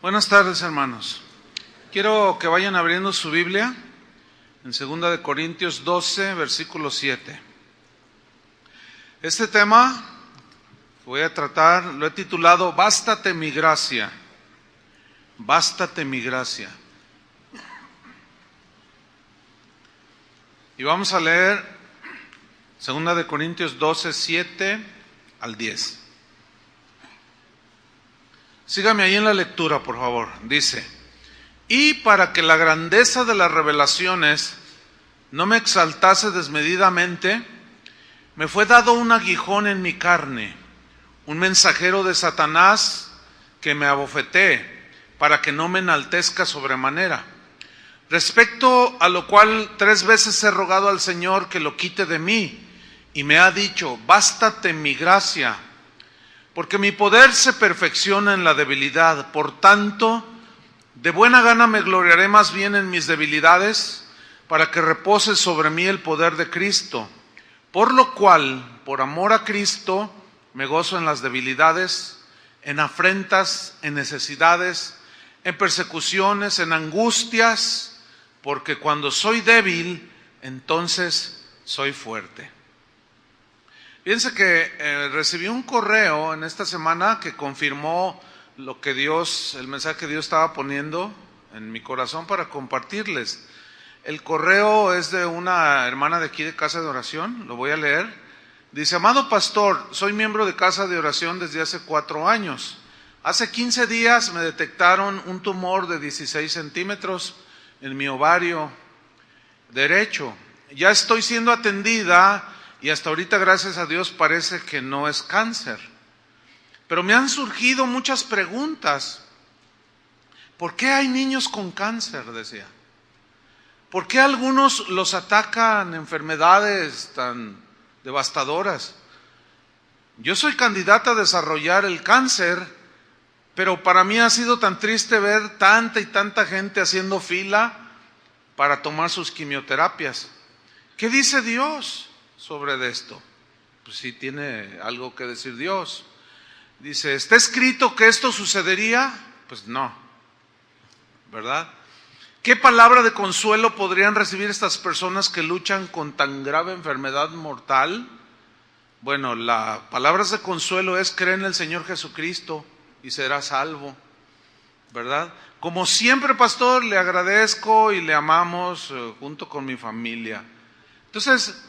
Buenas tardes, hermanos. Quiero que vayan abriendo su Biblia en 2 de Corintios 12, versículo 7. Este tema voy a tratar, lo he titulado Bástate mi gracia. Bástate mi gracia. Y vamos a leer 2 de Corintios 12, 7 al 10. Sígame ahí en la lectura, por favor. Dice: y para que la grandeza de las revelaciones no me exaltase desmedidamente, me fue dado un aguijón en mi carne, un mensajero de Satanás que me abofetee, para que no me enaltezca sobremanera. Respecto a lo cual 3 veces he rogado al Señor que lo quite de mí, y me ha dicho: bástate mi gracia, porque mi poder se perfecciona en la debilidad. Por tanto, de buena gana me gloriaré más bien en mis debilidades, para que repose sobre mí el poder de Cristo. Por lo cual, por amor a Cristo, me gozo en las debilidades, en afrentas, en necesidades, en persecuciones, en angustias, porque cuando soy débil, entonces soy fuerte. Fíjense que recibí un correo en esta semana que confirmó lo que el mensaje que Dios estaba poniendo en mi corazón para compartirles. El correo es de una hermana de aquí de Casa de Oración, lo voy a leer. Dice: amado pastor, soy miembro de Casa de Oración desde hace 4 años. Hace 15 días me detectaron un tumor de 16 centímetros en mi ovario derecho. Ya estoy siendo atendida y hasta ahorita, gracias a Dios, parece que no es cáncer. Pero me han surgido muchas preguntas. ¿Por qué hay niños con cáncer?, decía. ¿Por qué a algunos los atacan enfermedades tan devastadoras? Yo soy candidata a desarrollar el cáncer, pero para mí ha sido tan triste ver tanta y tanta gente haciendo fila para tomar sus quimioterapias. ¿Qué dice Dios sobre esto? Pues sí tiene algo que decir Dios. Dice: ¿está escrito que esto sucedería? Pues no, ¿verdad? ¿Qué palabra de consuelo podrían recibir estas personas que luchan con tan grave enfermedad mortal? Bueno, la palabra de consuelo es: cree en el Señor Jesucristo y serás salvo, ¿verdad? Como siempre, pastor, le agradezco y le amamos junto con mi familia. Entonces,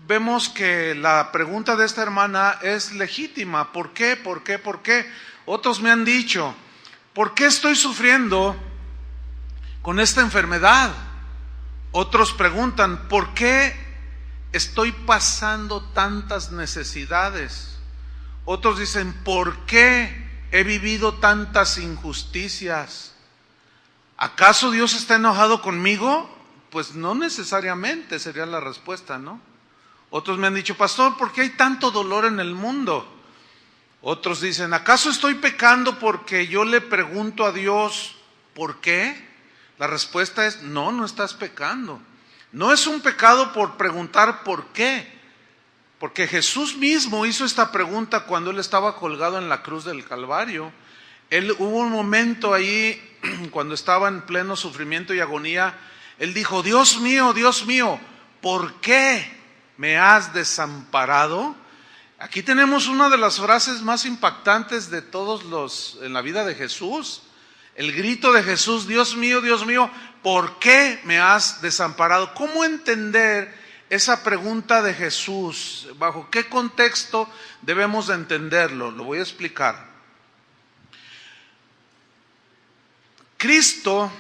vemos que la pregunta de esta hermana es legítima. ¿Por qué? ¿Por qué? ¿Por qué? Otros me han dicho: ¿por qué estoy sufriendo con esta enfermedad? Otros preguntan: ¿por qué estoy pasando tantas necesidades? Otros dicen: ¿por qué he vivido tantas injusticias? ¿Acaso Dios está enojado conmigo? Pues no necesariamente sería la respuesta, ¿no? Otros me han dicho: pastor, ¿por qué hay tanto dolor en el mundo? Otros dicen: ¿acaso estoy pecando porque yo le pregunto a Dios por qué? La respuesta es: no, no estás pecando. No es un pecado por preguntar por qué, porque Jesús mismo hizo esta pregunta cuando Él estaba colgado en la cruz del Calvario. Hubo un momento ahí cuando estaba en pleno sufrimiento y agonía. Él dijo: Dios mío, ¿por qué me has desamparado? Aquí tenemos una de las frases más impactantes de todos en la vida de Jesús. El grito de Jesús: Dios mío, ¿por qué me has desamparado? ¿Cómo entender esa pregunta de Jesús? ¿Bajo qué contexto debemos de entenderlo? Lo voy a explicar. Cristo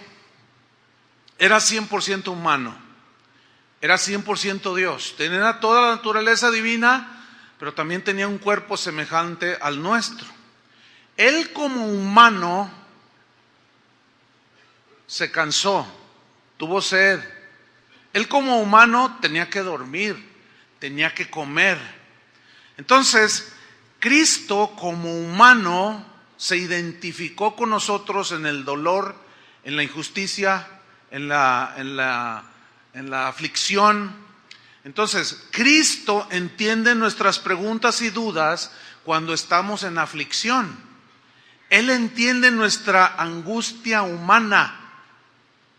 era 100% humano, era 100% Dios, tenía toda la naturaleza divina, pero también tenía un cuerpo semejante al nuestro. Él como humano se cansó, tuvo sed. Él como humano tenía que dormir, tenía que comer. Entonces, Cristo como humano se identificó con nosotros en el dolor, en la injusticia, en la aflicción. Entonces, Cristo entiende nuestras preguntas y dudas cuando estamos en aflicción. Él entiende nuestra angustia humana,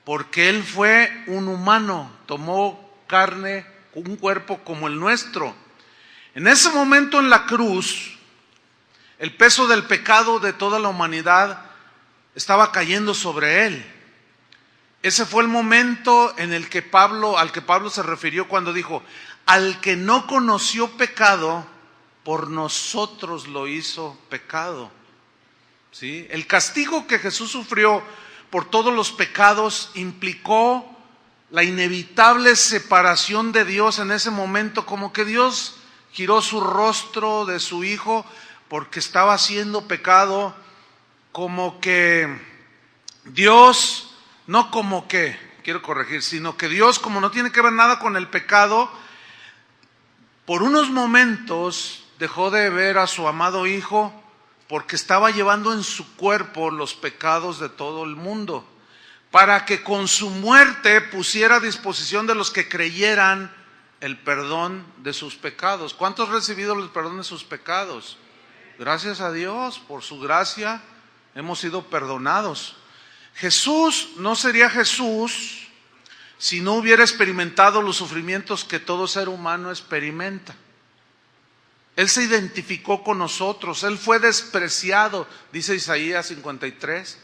porque Él fue un humano, tomó carne, un cuerpo como el nuestro. En ese momento en la cruz, el peso del pecado de toda la humanidad estaba cayendo sobre Él. Ese fue el momento en el que al que Pablo se refirió cuando dijo: al que no conoció pecado, por nosotros lo hizo pecado. ¿Sí? El castigo que Jesús sufrió por todos los pecados implicó la inevitable separación de Dios en ese momento, como que Dios giró su rostro de su Hijo porque estaba haciendo pecado, como que Dios, no como que, quiero corregir, sino que Dios, como no tiene que ver nada con el pecado, por unos momentos dejó de ver a su amado Hijo porque estaba llevando en su cuerpo los pecados de todo el mundo, para que con su muerte pusiera a disposición de los que creyeran el perdón de sus pecados. ¿Cuántos han recibido el perdón de sus pecados? Gracias a Dios, por su gracia hemos sido perdonados. Jesús no sería Jesús si no hubiera experimentado los sufrimientos que todo ser humano experimenta. Él se identificó con nosotros, Él fue despreciado, dice Isaías 53,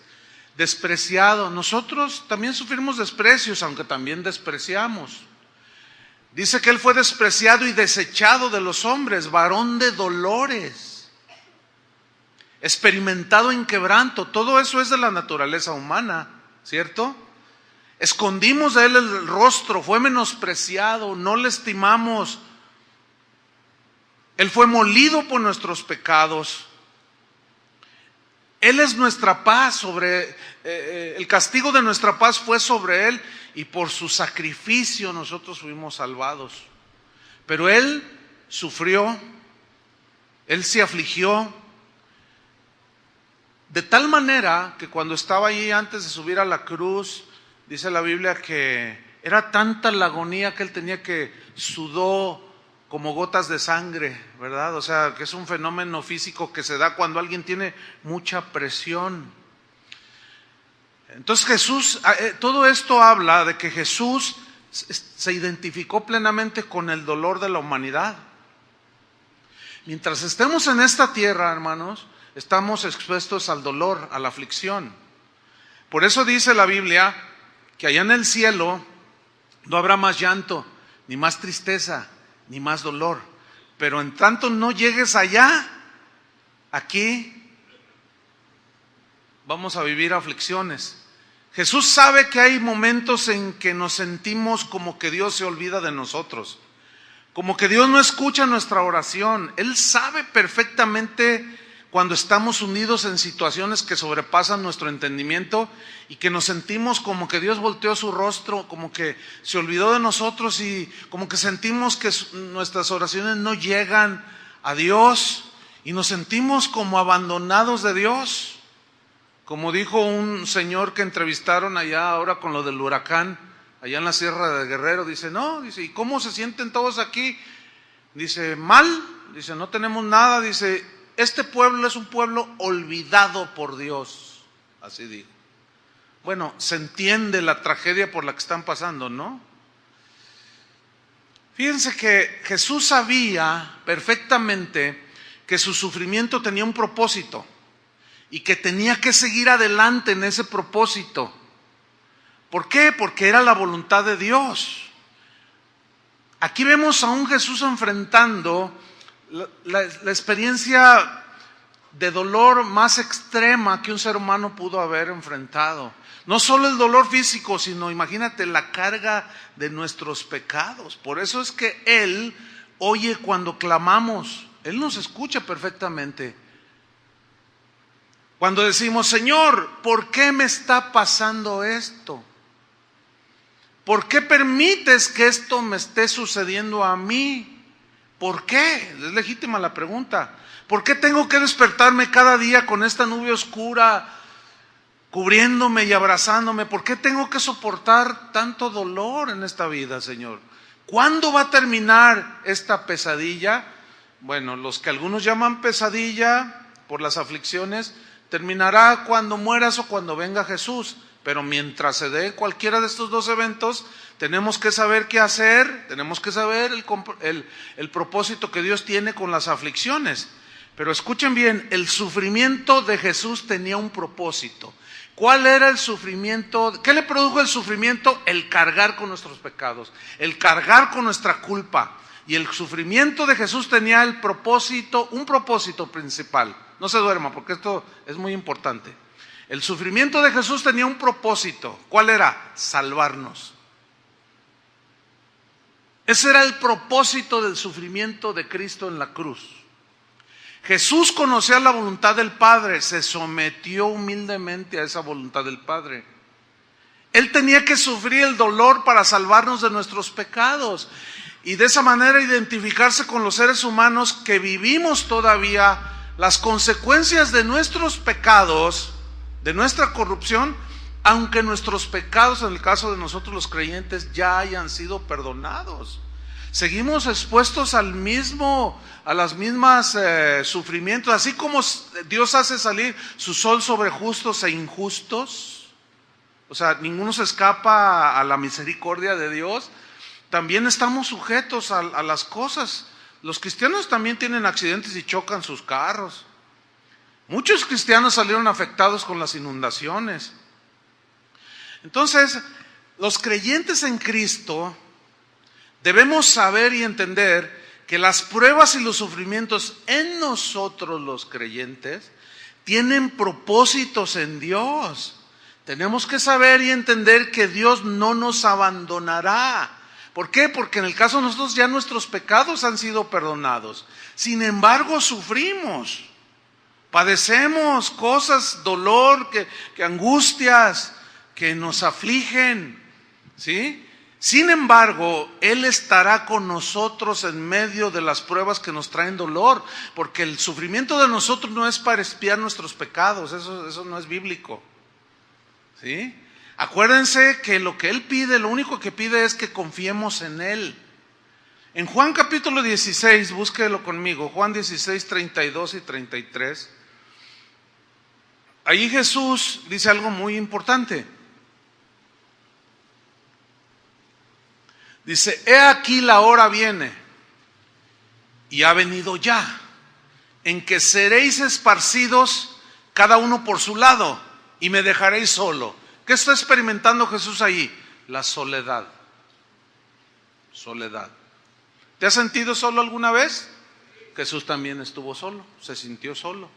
despreciado. Nosotros también sufrimos desprecios, aunque también despreciamos. Dice que Él fue despreciado y desechado de los hombres, varón de dolores, experimentado en quebranto. Todo eso es de la naturaleza humana, ¿cierto? Escondimos de Él el rostro, fue menospreciado, no le estimamos. Él fue molido por nuestros pecados. Él es nuestra paz, el castigo de nuestra paz fue sobre Él, y por su sacrificio nosotros fuimos salvados. Pero Él sufrió, Él se afligió, de tal manera que cuando estaba allí antes de subir a la cruz, dice la Biblia que era tanta la agonía que Él tenía que sudó como gotas de sangre, ¿verdad? O sea, que es un fenómeno físico que se da cuando alguien tiene mucha presión. Entonces Jesús, todo esto habla de que Jesús se identificó plenamente con el dolor de la humanidad. Mientras estemos en esta tierra, hermanos, estamos expuestos al dolor, a la aflicción. Por eso dice la Biblia que allá en el cielo no habrá más llanto, ni más tristeza, ni más dolor. Pero en tanto no llegues allá, aquí vamos a vivir aflicciones. Jesús sabe que hay momentos en que nos sentimos como que Dios se olvida de nosotros, como que Dios no escucha nuestra oración. Él sabe perfectamente cuando estamos unidos en situaciones que sobrepasan nuestro entendimiento y que nos sentimos como que Dios volteó su rostro, como que se olvidó de nosotros y como que sentimos que nuestras oraciones no llegan a Dios y nos sentimos como abandonados de Dios. Como dijo un señor que entrevistaron allá ahora con lo del huracán, allá en la Sierra de Guerrero, dice, ¿y cómo se sienten todos aquí? Dice, mal, dice, no tenemos nada, dice, este pueblo es un pueblo olvidado por Dios, así dijo. Bueno, se entiende la tragedia por la que están pasando, ¿no? Fíjense que Jesús sabía perfectamente que su sufrimiento tenía un propósito y que tenía que seguir adelante en ese propósito. ¿Por qué? Porque era la voluntad de Dios. Aquí vemos a un Jesús enfrentando la experiencia de dolor más extrema que un ser humano pudo haber enfrentado. No solo el dolor físico, sino imagínate la carga de nuestros pecados. Por eso es que Él oye cuando clamamos. Él nos escucha perfectamente. Cuando decimos, Señor, ¿por qué me está pasando esto? ¿Por qué permites que esto me esté sucediendo a mí? ¿Por qué? Es legítima la pregunta. ¿Por qué tengo que despertarme cada día con esta nube oscura, cubriéndome y abrazándome? ¿Por qué tengo que soportar tanto dolor en esta vida, Señor? ¿Cuándo va a terminar esta pesadilla? Bueno, los que algunos llaman pesadilla por las aflicciones, terminará cuando mueras o cuando venga Jesús. Pero mientras se dé cualquiera de estos dos eventos, tenemos que saber qué hacer, tenemos que saber el propósito que Dios tiene con las aflicciones. Pero escuchen bien, el sufrimiento de Jesús tenía un propósito. ¿Cuál era el sufrimiento? ¿Qué le produjo el sufrimiento? El cargar con nuestros pecados, el cargar con nuestra culpa. Y el sufrimiento de Jesús tenía un propósito principal. No se duerma, porque esto es muy importante. El sufrimiento de Jesús tenía un propósito. ¿Cuál era? Salvarnos. Ese era el propósito del sufrimiento de Cristo en la cruz. Jesús conocía la voluntad del Padre, se sometió humildemente a esa voluntad del Padre. Él tenía que sufrir el dolor para salvarnos de nuestros pecados y de esa manera identificarse con los seres humanos que vivimos todavía las consecuencias de nuestros pecados, de nuestra corrupción, aunque nuestros pecados, en el caso de nosotros los creyentes, ya hayan sido perdonados. Seguimos expuestos a las mismas sufrimientos, así como Dios hace salir su sol sobre justos e injustos. O sea, ninguno se escapa a la misericordia de Dios. También estamos sujetos a las cosas. Los cristianos también tienen accidentes y chocan sus carros. Muchos cristianos salieron afectados con las inundaciones. Entonces, los creyentes en Cristo debemos saber y entender que las pruebas y los sufrimientos en nosotros los creyentes tienen propósitos en Dios. Tenemos que saber y entender que Dios no nos abandonará. ¿Por qué? Porque en el caso de nosotros ya nuestros pecados han sido perdonados. Sin embargo, sufrimos, padecemos cosas, dolor, que angustias, que nos afligen, ¿sí? Sin embargo, Él estará con nosotros en medio de las pruebas que nos traen dolor, porque el sufrimiento de nosotros no es para expiar nuestros pecados, eso no es bíblico, ¿sí? Acuérdense que lo que Él pide, lo único que pide es que confiemos en Él. En Juan capítulo 16, búsquelo conmigo, Juan 16, 32 y 33. Ahí Jesús dice algo muy importante. Dice, he aquí la hora viene, y ha venido ya, en que seréis esparcidos cada uno por su lado, y me dejaréis solo. ¿Qué está experimentando Jesús ahí? La soledad. Soledad. ¿Te has sentido solo alguna vez? Jesús también estuvo solo, se sintió solo.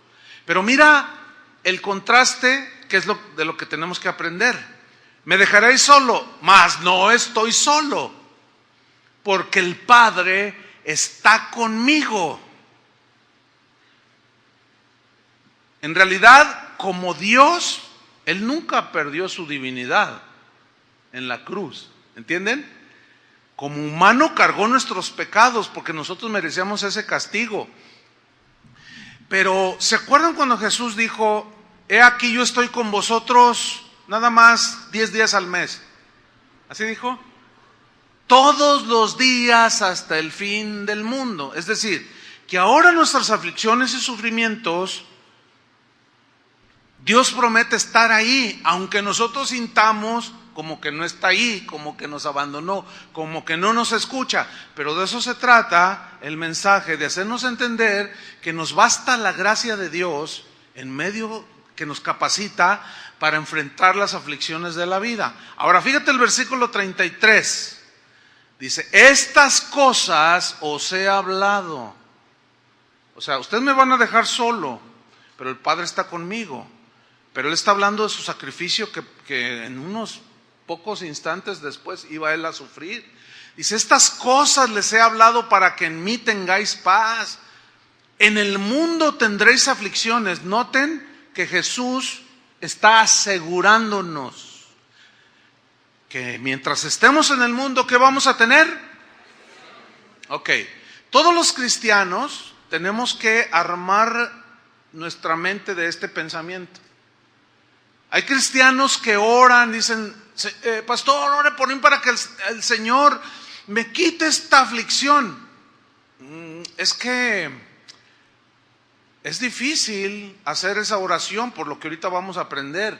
Pero mira el contraste, que es de lo que tenemos que aprender. Me dejaréis solo, mas no estoy solo, porque el Padre está conmigo. En realidad, como Dios, Él nunca perdió su divinidad en la cruz, ¿entienden? Como humano cargó nuestros pecados porque nosotros merecíamos ese castigo. Pero ¿se acuerdan cuando Jesús dijo, he aquí yo estoy con vosotros nada más 10 días al mes? ¿Así dijo? Todos los días hasta el fin del mundo. Es decir, que ahora nuestras aflicciones y sufrimientos, Dios promete estar ahí, aunque nosotros sintamos como que no está ahí, como que nos abandonó, como que no nos escucha. Pero de eso se trata el mensaje, de hacernos entender que nos basta la gracia de Dios en medio que nos capacita para enfrentar las aflicciones de la vida. Ahora fíjate el versículo 33. Dice, estas cosas os he hablado. O sea, ustedes me van a dejar solo, pero el Padre está conmigo. Pero Él está hablando de su sacrificio que en unos pocos instantes después iba Él a sufrir. Dice, estas cosas les he hablado para que en mí tengáis paz. En el mundo tendréis aflicciones. Noten que Jesús está asegurándonos que mientras estemos en el mundo, ¿qué vamos a tener? Ok, todos los cristianos tenemos que armar nuestra mente de este pensamiento. Hay cristianos que oran, dicen, pastor, ore por mí para que el Señor me quite esta aflicción. Es que es difícil hacer esa oración, por lo que ahorita vamos a aprender.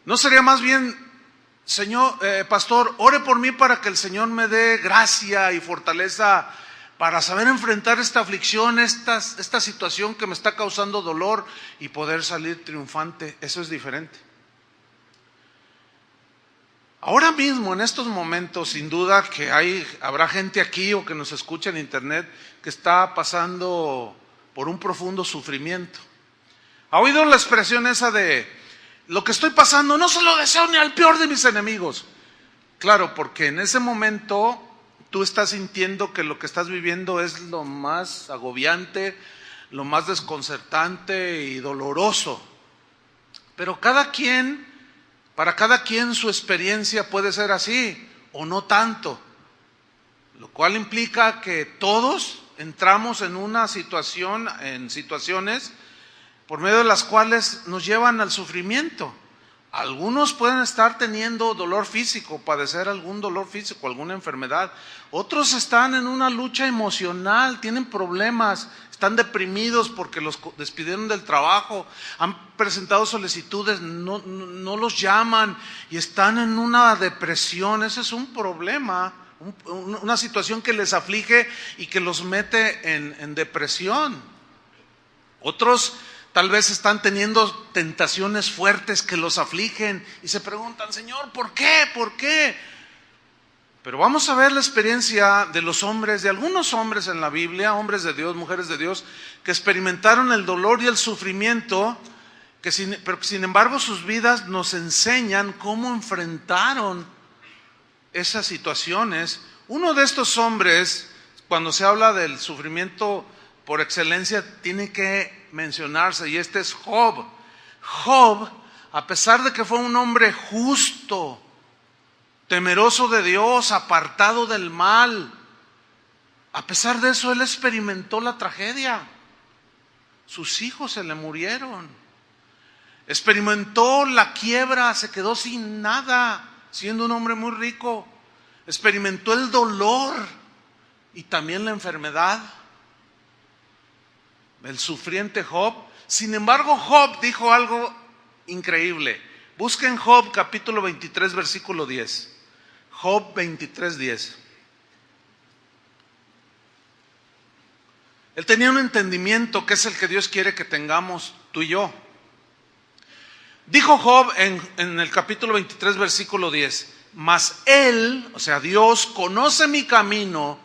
¿No sería más bien, Señor, pastor, ore por mí para que el Señor me dé gracia y fortaleza para saber enfrentar esta aflicción, esta situación que me está causando dolor y poder salir triunfante? Eso es diferente. Ahora mismo, en estos momentos, sin duda que habrá gente aquí o que nos escucha en internet que está pasando por un profundo sufrimiento. ¿Ha oído la expresión esa de lo que estoy pasando no se lo deseo ni al peor de mis enemigos? Claro, porque en ese momento tú estás sintiendo que lo que estás viviendo es lo más agobiante, lo más desconcertante y doloroso. Pero para cada quien su experiencia puede ser así o no tanto, lo cual implica que todos entramos en situaciones por medio de las cuales nos llevan al sufrimiento. Algunos pueden estar teniendo dolor físico, padecer algún dolor físico, alguna enfermedad. Otros están en una lucha emocional, tienen problemas, están deprimidos porque los despidieron del trabajo, han presentado solicitudes, no los llaman y están en una depresión. Ese es un problema, una situación que les aflige y que los mete en depresión. Otros tal vez están teniendo tentaciones fuertes que los afligen y se preguntan, Señor, ¿por qué? ¿Por qué? Pero vamos a ver la experiencia de los hombres, de algunos hombres en la Biblia, hombres de Dios, mujeres de Dios, que experimentaron el dolor y el sufrimiento, pero sin embargo sus vidas nos enseñan cómo enfrentaron esas situaciones. Uno de estos hombres, cuando se habla del sufrimiento por excelencia, tiene que mencionarse, y este es Job. Job, a pesar de que fue un hombre justo, temeroso de Dios, apartado del mal, a pesar de eso él experimentó la tragedia. Sus hijos se le murieron, experimentó la quiebra, se quedó sin nada, siendo un hombre muy rico, experimentó el dolor y también la enfermedad. El sufriente Job. Sin embargo, Job dijo algo increíble. Busquen Job capítulo 23 versículo 10. Job 23, 10. Él tenía un entendimiento que es el que Dios quiere que tengamos tú y yo. Dijo Job en el capítulo 23 versículo 10: mas Él, o sea Dios, conoce mi camino,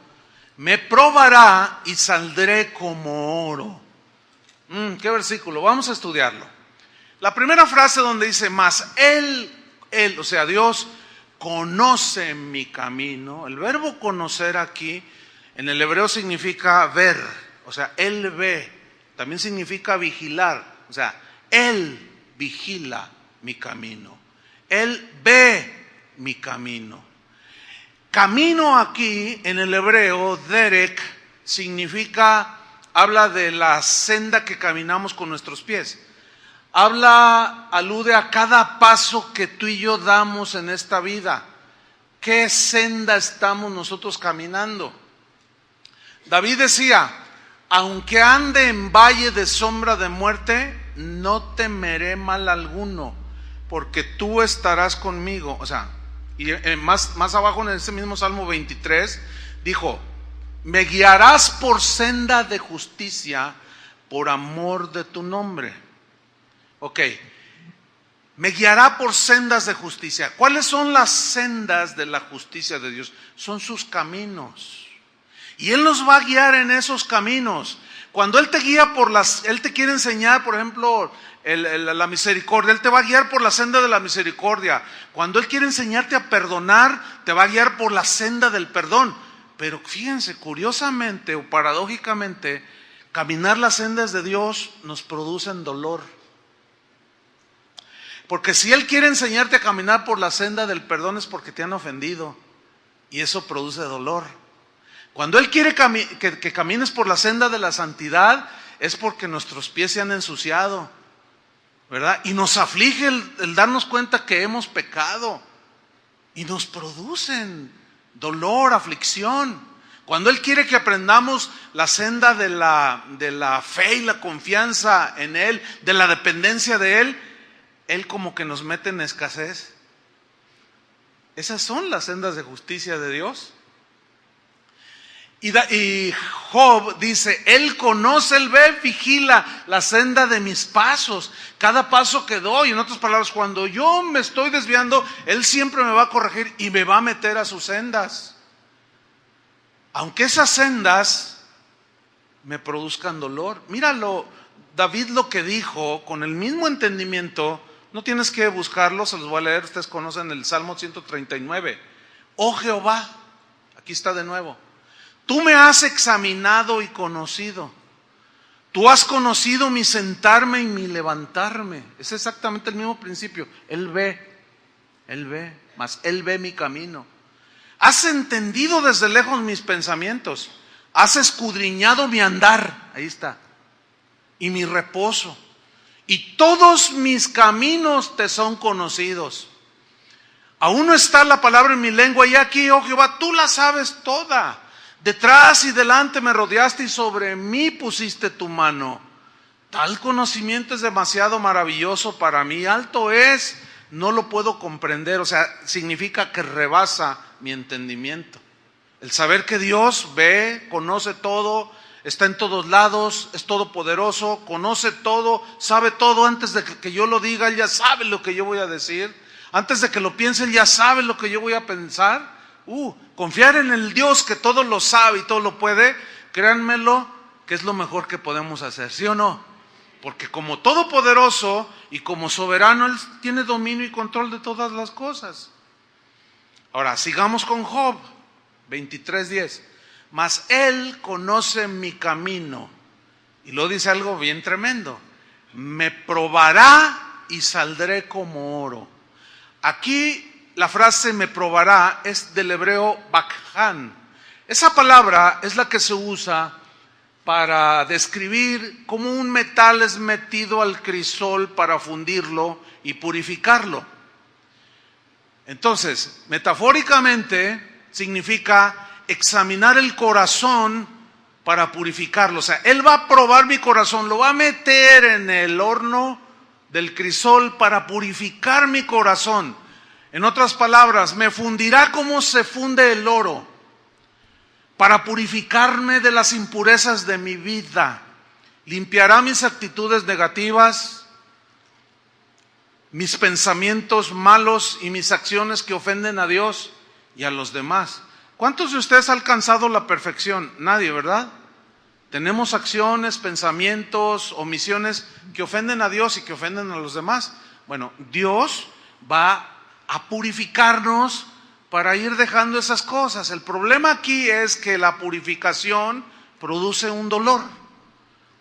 me probará y saldré como oro. ¿Qué versículo? Vamos a estudiarlo. La primera frase donde dice, mas Él, o sea Dios, conoce mi camino. El verbo conocer aquí en el hebreo significa ver, o sea, Él ve. También significa vigilar, o sea, Él vigila mi camino. Él ve mi camino. Camino aquí en el hebreo, derek, habla de la senda que caminamos con nuestros pies. Alude a cada paso que tú y yo damos en esta vida. ¿Qué senda estamos nosotros caminando? David decía, aunque ande en valle de sombra de muerte, no temeré mal alguno, porque tú estarás conmigo. O sea, y más abajo en ese mismo Salmo 23, dijo, me guiarás por senda de justicia por amor de tu nombre. Ok, me guiará por sendas de justicia. ¿Cuáles son las sendas de la justicia de Dios? Son sus caminos. Y Él nos va a guiar en esos caminos. Cuando Él te guía Él te quiere enseñar, por ejemplo, la misericordia, Él te va a guiar por la senda de la misericordia. Cuando Él quiere enseñarte a perdonar, te va a guiar por la senda del perdón. Pero fíjense, curiosamente o paradójicamente, caminar las sendas de Dios nos producen dolor. Porque si Él quiere enseñarte a caminar por la senda del perdón es porque te han ofendido. Y eso produce dolor. Cuando Él quiere que camines por la senda de la santidad es porque nuestros pies se han ensuciado, ¿verdad? Y nos aflige el darnos cuenta que hemos pecado. Y nos producen dolor, aflicción. Cuando Él quiere que aprendamos la senda de la fe y la confianza en Él, de la dependencia de Él, Él como que nos mete en escasez. Esas son las sendas de justicia de Dios. Y Job dice, Él conoce, Él ve, vigila la senda de mis pasos, cada paso que doy. En otras palabras, cuando yo me estoy desviando, Él siempre me va a corregir y me va a meter a sus sendas. Aunque esas sendas me produzcan dolor. Míralo, David lo que dijo, con el mismo entendimiento, no tienes que buscarlo, se los voy a leer, ustedes conocen el Salmo 139. Oh Jehová, aquí está de nuevo. Tú me has examinado y conocido. Tú has conocido mi sentarme y mi levantarme. Es exactamente el mismo principio. Él ve, mas Él ve mi camino. Has entendido desde lejos mis pensamientos. Has escudriñado mi andar. Ahí está. Y mi reposo. Y todos mis caminos te son conocidos. Aún no está la palabra en mi lengua. Y aquí, oh Jehová, tú la sabes toda. Detrás y delante me rodeaste y sobre mí pusiste tu mano. Tal conocimiento es demasiado maravilloso para mí. Alto es, no lo puedo comprender. O sea, significa que rebasa mi entendimiento. El saber que Dios ve, conoce todo, está en todos lados, es todopoderoso, conoce todo, sabe todo. Antes de que yo lo diga, Él ya sabe lo que yo voy a decir. Antes de que lo piense, Él ya sabe lo que yo voy a pensar. Confiar en el Dios que todo lo sabe y todo lo puede, créanmelo, que es lo mejor que podemos hacer, ¿sí o no? Porque como todopoderoso y como soberano, Él tiene dominio y control de todas las cosas. Ahora, sigamos con Job, 23:10. Mas Él conoce mi camino. Y luego dice algo bien tremendo. Me probará y saldré como oro. Aquí la frase me probará es del hebreo bakhan. Esa palabra es la que se usa para describir cómo un metal es metido al crisol para fundirlo y purificarlo. Entonces, metafóricamente significa examinar el corazón para purificarlo. O sea, Él va a probar mi corazón, lo va a meter en el horno del crisol para purificar mi corazón. En otras palabras, me fundirá como se funde el oro para purificarme de las impurezas de mi vida. Limpiará mis actitudes negativas, mis pensamientos malos y mis acciones que ofenden a Dios y a los demás. ¿Cuántos de ustedes han alcanzado la perfección? Nadie, ¿verdad? Tenemos acciones, pensamientos, omisiones que ofenden a Dios y que ofenden a los demás. Bueno, Dios va a purificarnos para ir dejando esas cosas. El problema aquí es que la purificación produce un dolor,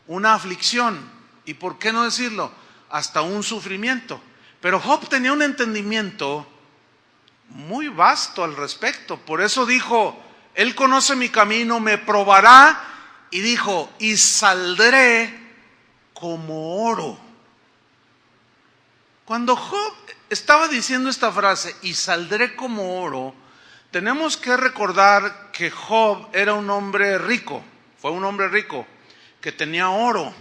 una aflicción y, ¿por qué no decirlo?, hasta un sufrimiento. Pero Job tenía un entendimiento muy vasto al respecto. Por eso dijo, Él conoce mi camino, me probará, y dijo, y saldré como oro. Cuando Job estaba diciendo esta frase, y saldré como oro, tenemos que recordar que Job era un hombre rico, fue un hombre rico, que tenía oro.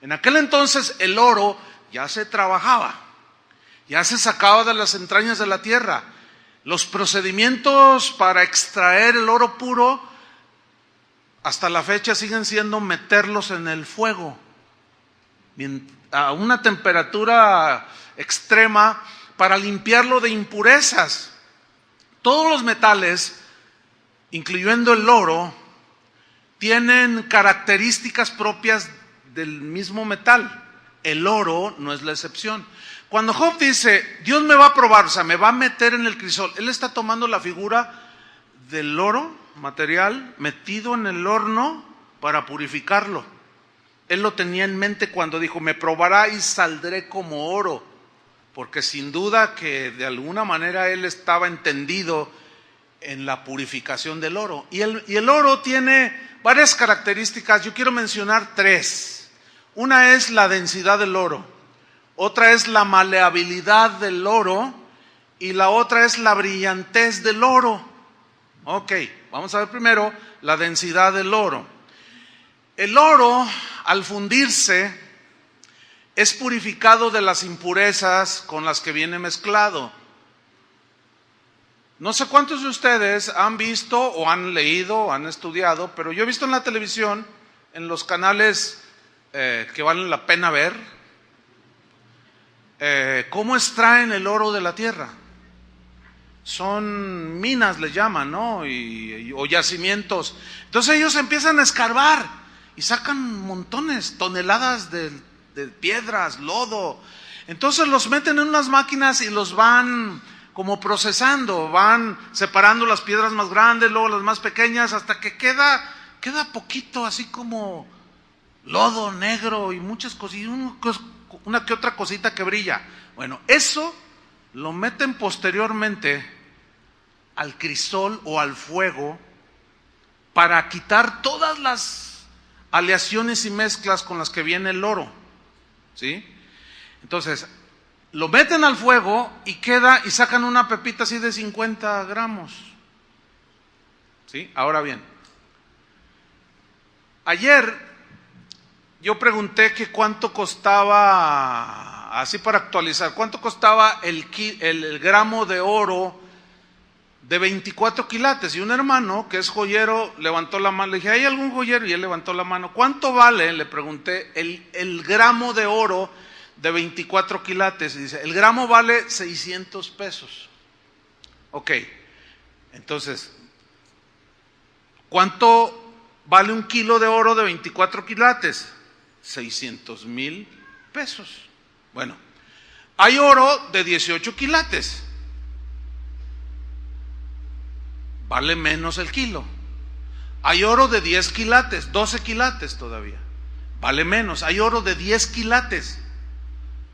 En aquel entonces el oro ya se trabajaba, ya se sacaba de las entrañas de la tierra. Los procedimientos para extraer el oro puro, hasta la fecha siguen siendo meterlos en el fuego, a una temperatura extrema, para limpiarlo de impurezas. Todos los metales, incluyendo el oro, tienen características propias del mismo metal. El oro no es la excepción. Cuando Job dice, Dios me va a probar, o sea, me va a meter en el crisol, él está tomando la figura del oro material metido en el horno para purificarlo. Él lo tenía en mente cuando dijo, me probará y saldré como oro. Porque sin duda que de alguna manera él estaba entendido en la purificación del oro. Y el oro tiene varias características, yo quiero mencionar 3. Una es la densidad del oro, otra es la maleabilidad del oro y la otra es la brillantez del oro. Ok, vamos a ver primero la densidad del oro. El oro, al fundirse, es purificado de las impurezas con las que viene mezclado. No sé cuántos de ustedes han visto o han leído o han estudiado, pero yo he visto en la televisión, en los canales que valen la pena ver, cómo extraen el oro de la tierra. Son minas, le llaman, ¿no? O yacimientos. Entonces ellos empiezan a escarbar y sacan montones, toneladas de piedras, lodo. Entonces los meten en unas máquinas y los van como procesando, van separando las piedras más grandes, luego las más pequeñas, hasta que queda poquito, así como lodo negro y muchas cosas, y una que otra cosita que brilla. Bueno, eso lo meten posteriormente al crisol o al fuego para quitar todas las aleaciones y mezclas con las que viene el oro, ¿sí? Entonces, lo meten al fuego y sacan una pepita así de 50 gramos, ¿sí? Ahora bien, ayer yo pregunté que cuánto costaba, así para actualizar, cuánto costaba el gramo de oro de 24 quilates. Y un hermano que es joyero levantó la mano. Le dije, ¿hay algún joyero? Y él levantó la mano. ¿Cuánto vale? Le pregunté, el gramo de oro de 24 quilates. Y dice, el gramo vale 600 pesos. Ok, entonces, ¿cuánto vale un kilo de oro de 24 quilates? 600,000 pesos. Bueno, hay oro de 18 quilates. Vale menos el kilo. Hay oro de 10 quilates, 12 quilates todavía. Vale menos. Hay oro de 10 quilates,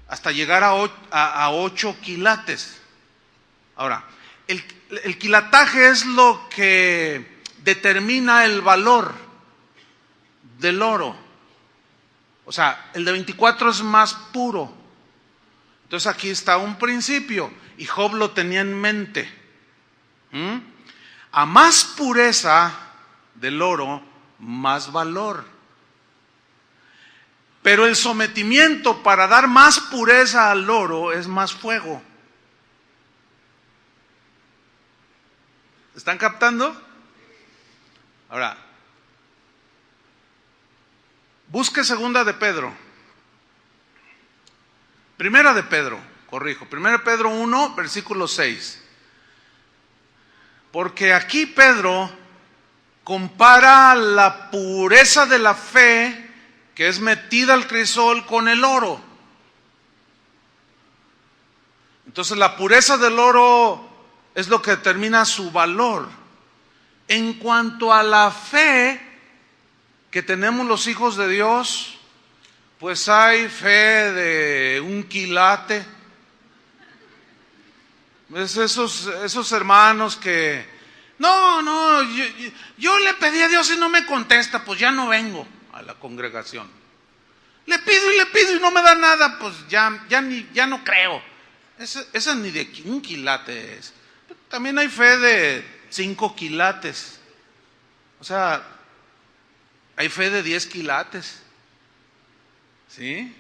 hasta llegar a 8 quilates. Ahora, el quilataje es lo que determina el valor del oro. O sea, el de 24 es más puro. Entonces aquí está un principio, y Job lo tenía en mente. A más pureza del oro, más valor. Pero el sometimiento para dar más pureza al oro es más fuego. ¿Están captando? Ahora, busque segunda de Pedro. Primera de Pedro, corrijo. Primera de Pedro 1, versículo 6. Porque aquí Pedro compara la pureza de la fe que es metida al crisol con el oro. Entonces la pureza del oro es lo que determina su valor. En cuanto a la fe que tenemos los hijos de Dios, pues hay fe de 1 quilate. Es esos hermanos que, yo le pedí a Dios y no me contesta, pues ya no vengo a la congregación. Le pido y no me da nada, pues ya no creo. Esa ni de 1 quilate es. También hay fe de 5 quilates. O sea, hay fe de 10 quilates. ¿Sí?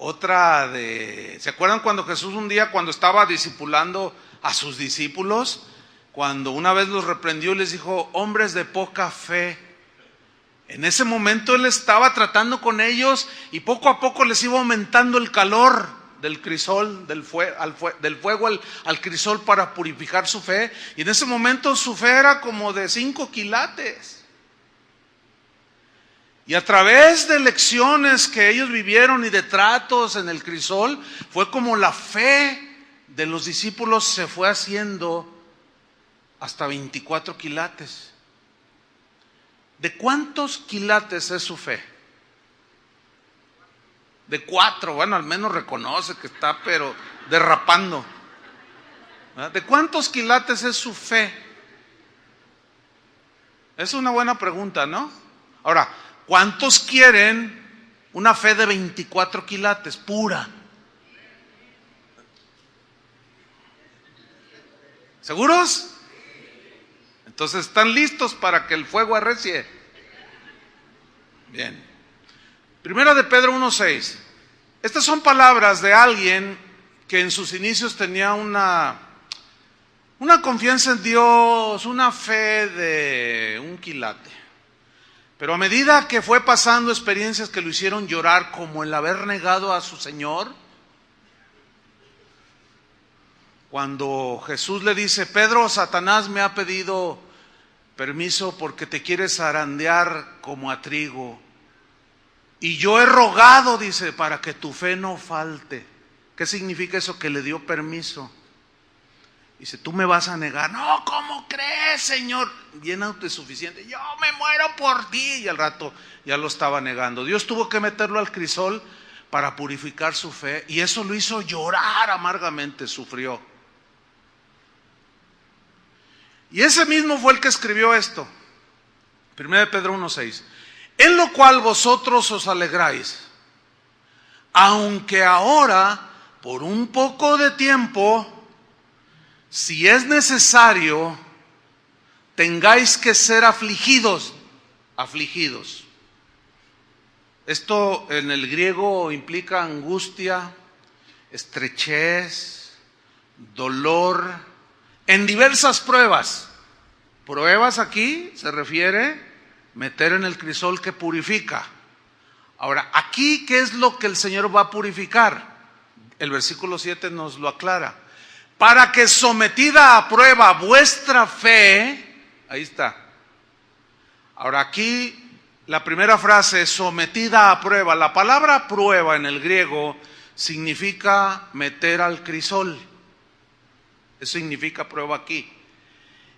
Otra ¿se acuerdan cuando Jesús un día, cuando estaba discipulando a sus discípulos, cuando una vez los reprendió y les dijo, hombres de poca fe? En ese momento Él estaba tratando con ellos y poco a poco les iba aumentando el calor del crisol, del fuego al crisol para purificar su fe. Y en ese momento su fe era como de 5 quilates. Y a través de lecciones que ellos vivieron y de tratos en el crisol, fue como la fe de los discípulos se fue haciendo hasta 24 quilates. ¿De cuántos quilates es su fe? De 4, bueno, al menos reconoce que está, pero derrapando. ¿De cuántos quilates es su fe? Es una buena pregunta, ¿no? Ahora, ¿cuántos quieren una fe de 24 quilates, pura? ¿Seguros? Entonces están listos para que el fuego arrecie. Bien. Primera de Pedro 1:6. Estas son palabras de alguien que en sus inicios tenía una confianza en Dios, una fe de un quilate. Pero a medida que fue pasando experiencias que lo hicieron llorar, como el haber negado a su Señor, cuando Jesús le dice: Pedro, Satanás me ha pedido permiso porque te quieres zarandear como a trigo, y yo he rogado, dice, para que tu fe no falte. ¿Qué significa eso? Que le dio permiso. Dice: tú me vas a negar. No, ¿cómo crees, Señor? Bien autosuficiente. Yo me muero por ti. Y al rato ya lo estaba negando. Dios tuvo que meterlo al crisol para purificar su fe. Y eso lo hizo llorar amargamente, sufrió. Y ese mismo fue el que escribió esto. 1 Pedro 1:6. En lo cual vosotros os alegráis, aunque ahora, por un poco de tiempo, si es necesario, tengáis que ser afligidos. Esto en el griego implica angustia, estrechez, dolor, en diversas pruebas. Pruebas aquí se refiere meter en el crisol que purifica. Ahora, aquí, ¿qué es lo que el Señor va a purificar? El versículo 7 nos lo aclara. Para que sometida a prueba vuestra fe, ahí está. Ahora aquí la primera frase, sometida a prueba. La palabra prueba en el griego significa meter al crisol. Eso significa prueba aquí.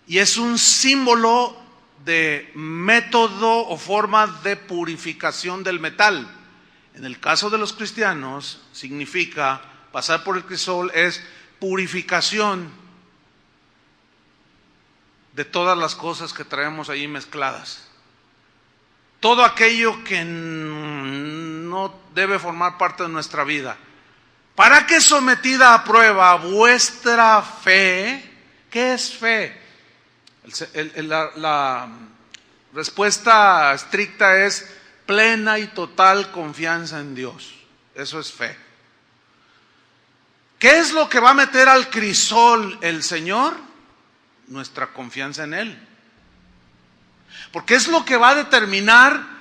Y es un símbolo de método o forma de purificación del metal. En el caso de los cristianos significa pasar por el crisol, es purificación de todas las cosas que traemos ahí mezcladas. Todo aquello que no debe formar parte de nuestra vida. Para que sometida a prueba vuestra fe. ¿Qué es fe? La respuesta estricta es plena y total confianza en Dios. Eso es fe. ¿Qué es lo que va a meter al crisol el Señor? Nuestra confianza en Él. Porque es lo que va a determinar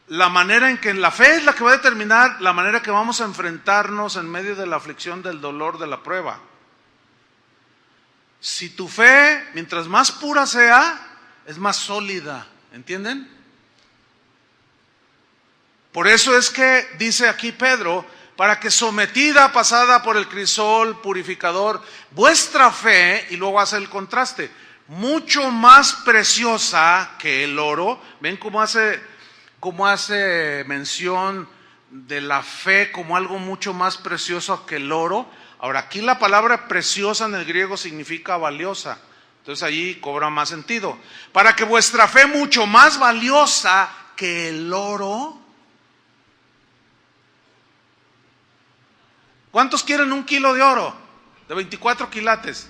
la manera en que, la fe es la que va a determinar la manera que vamos a enfrentarnos en medio de la aflicción, del dolor, de la prueba. Si tu fe, mientras más pura sea, es más sólida, ¿entienden? Por eso es que dice aquí Pedro, para que sometida, pasada por el crisol purificador, vuestra fe, y luego hace el contraste, mucho más preciosa que el oro. ¿Ven cómo hace mención de la fe como algo mucho más precioso que el oro? Ahora, aquí la palabra preciosa en el griego significa valiosa. Entonces allí cobra más sentido. Para que vuestra fe mucho más valiosa que el oro. ¿Cuántos quieren 1 kilo de oro? De 24 quilates.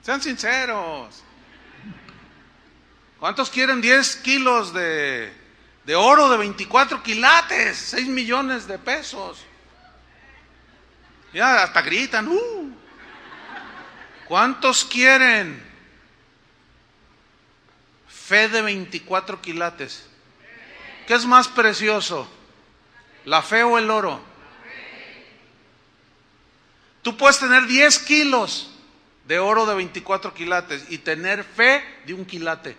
Sean sinceros. ¿Cuántos quieren 10 kilos de oro de 24 quilates? 6 millones de pesos. Ya hasta gritan. ¿Cuántos quieren fe de 24 quilates? ¿Qué es más precioso? ¿La fe o el oro? Tú puedes tener 10 kilos de oro de 24 quilates y tener fe de 1 quilate.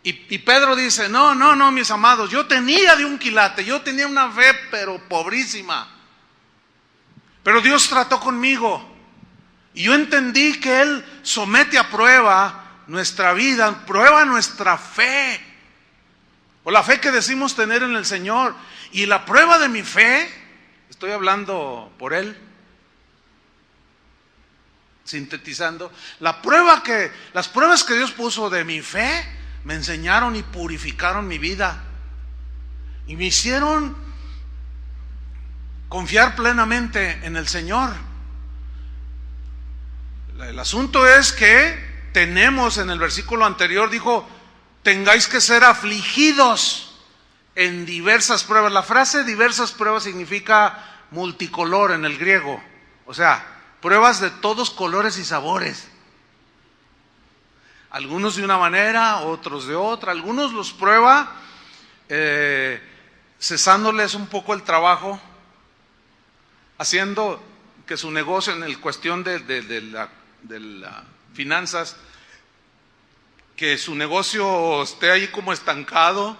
Y Pedro dice, no, mis amados, yo tenía de 1 quilate, yo tenía una fe pero pobrísima. Pero Dios trató conmigo y yo entendí que Él somete a prueba nuestra vida, prueba nuestra fe, o la fe que decimos tener en el Señor. Y la prueba de mi fe, estoy hablando por Él, sintetizando, las pruebas que Dios puso de mi fe me enseñaron y purificaron mi vida y me hicieron confiar plenamente en el Señor. El asunto es que tenemos, en el versículo anterior dijo, tengáis que ser afligidos en diversas pruebas. La frase diversas pruebas significa multicolor en el griego. O sea, pruebas de todos colores y sabores. Algunos de una manera, otros de otra. Algunos los prueba cesándoles un poco el trabajo, haciendo que su negocio en el cuestión de las finanzas, que su negocio esté ahí como estancado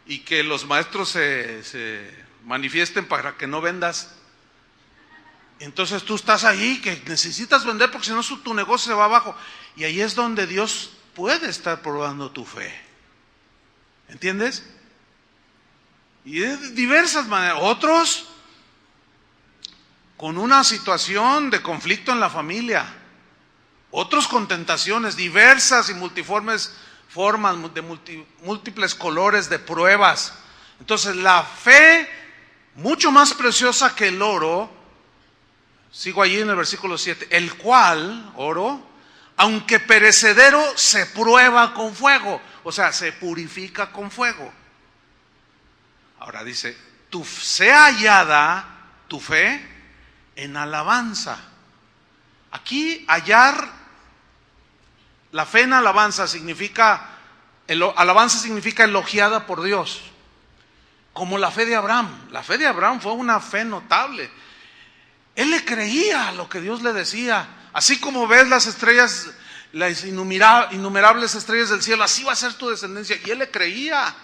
y que los maestros se manifiesten para que no vendas. Entonces tú estás ahí que necesitas vender porque si no tu negocio se va abajo. Y ahí es donde Dios puede estar probando tu fe. ¿Entiendes? Y de diversas maneras. Otros con una situación de conflicto en la familia. Otros con tentaciones diversas y multiformes formas, de múltiples colores de pruebas. Entonces la fe, mucho más preciosa que el oro, sigo allí en el versículo 7, el cual, oro, aunque perecedero, se prueba con fuego, o sea, se purifica con fuego. Ahora dice, sea hallada tu fe en alabanza. Aquí hallar la fe en alabanza significa elogiada por Dios, como la fe de Abraham. La fe de Abraham fue una fe notable. Él le creía a lo que Dios le decía. Así como ves las estrellas, las innumerables estrellas del cielo, así va a ser tu descendencia. Y él le creía.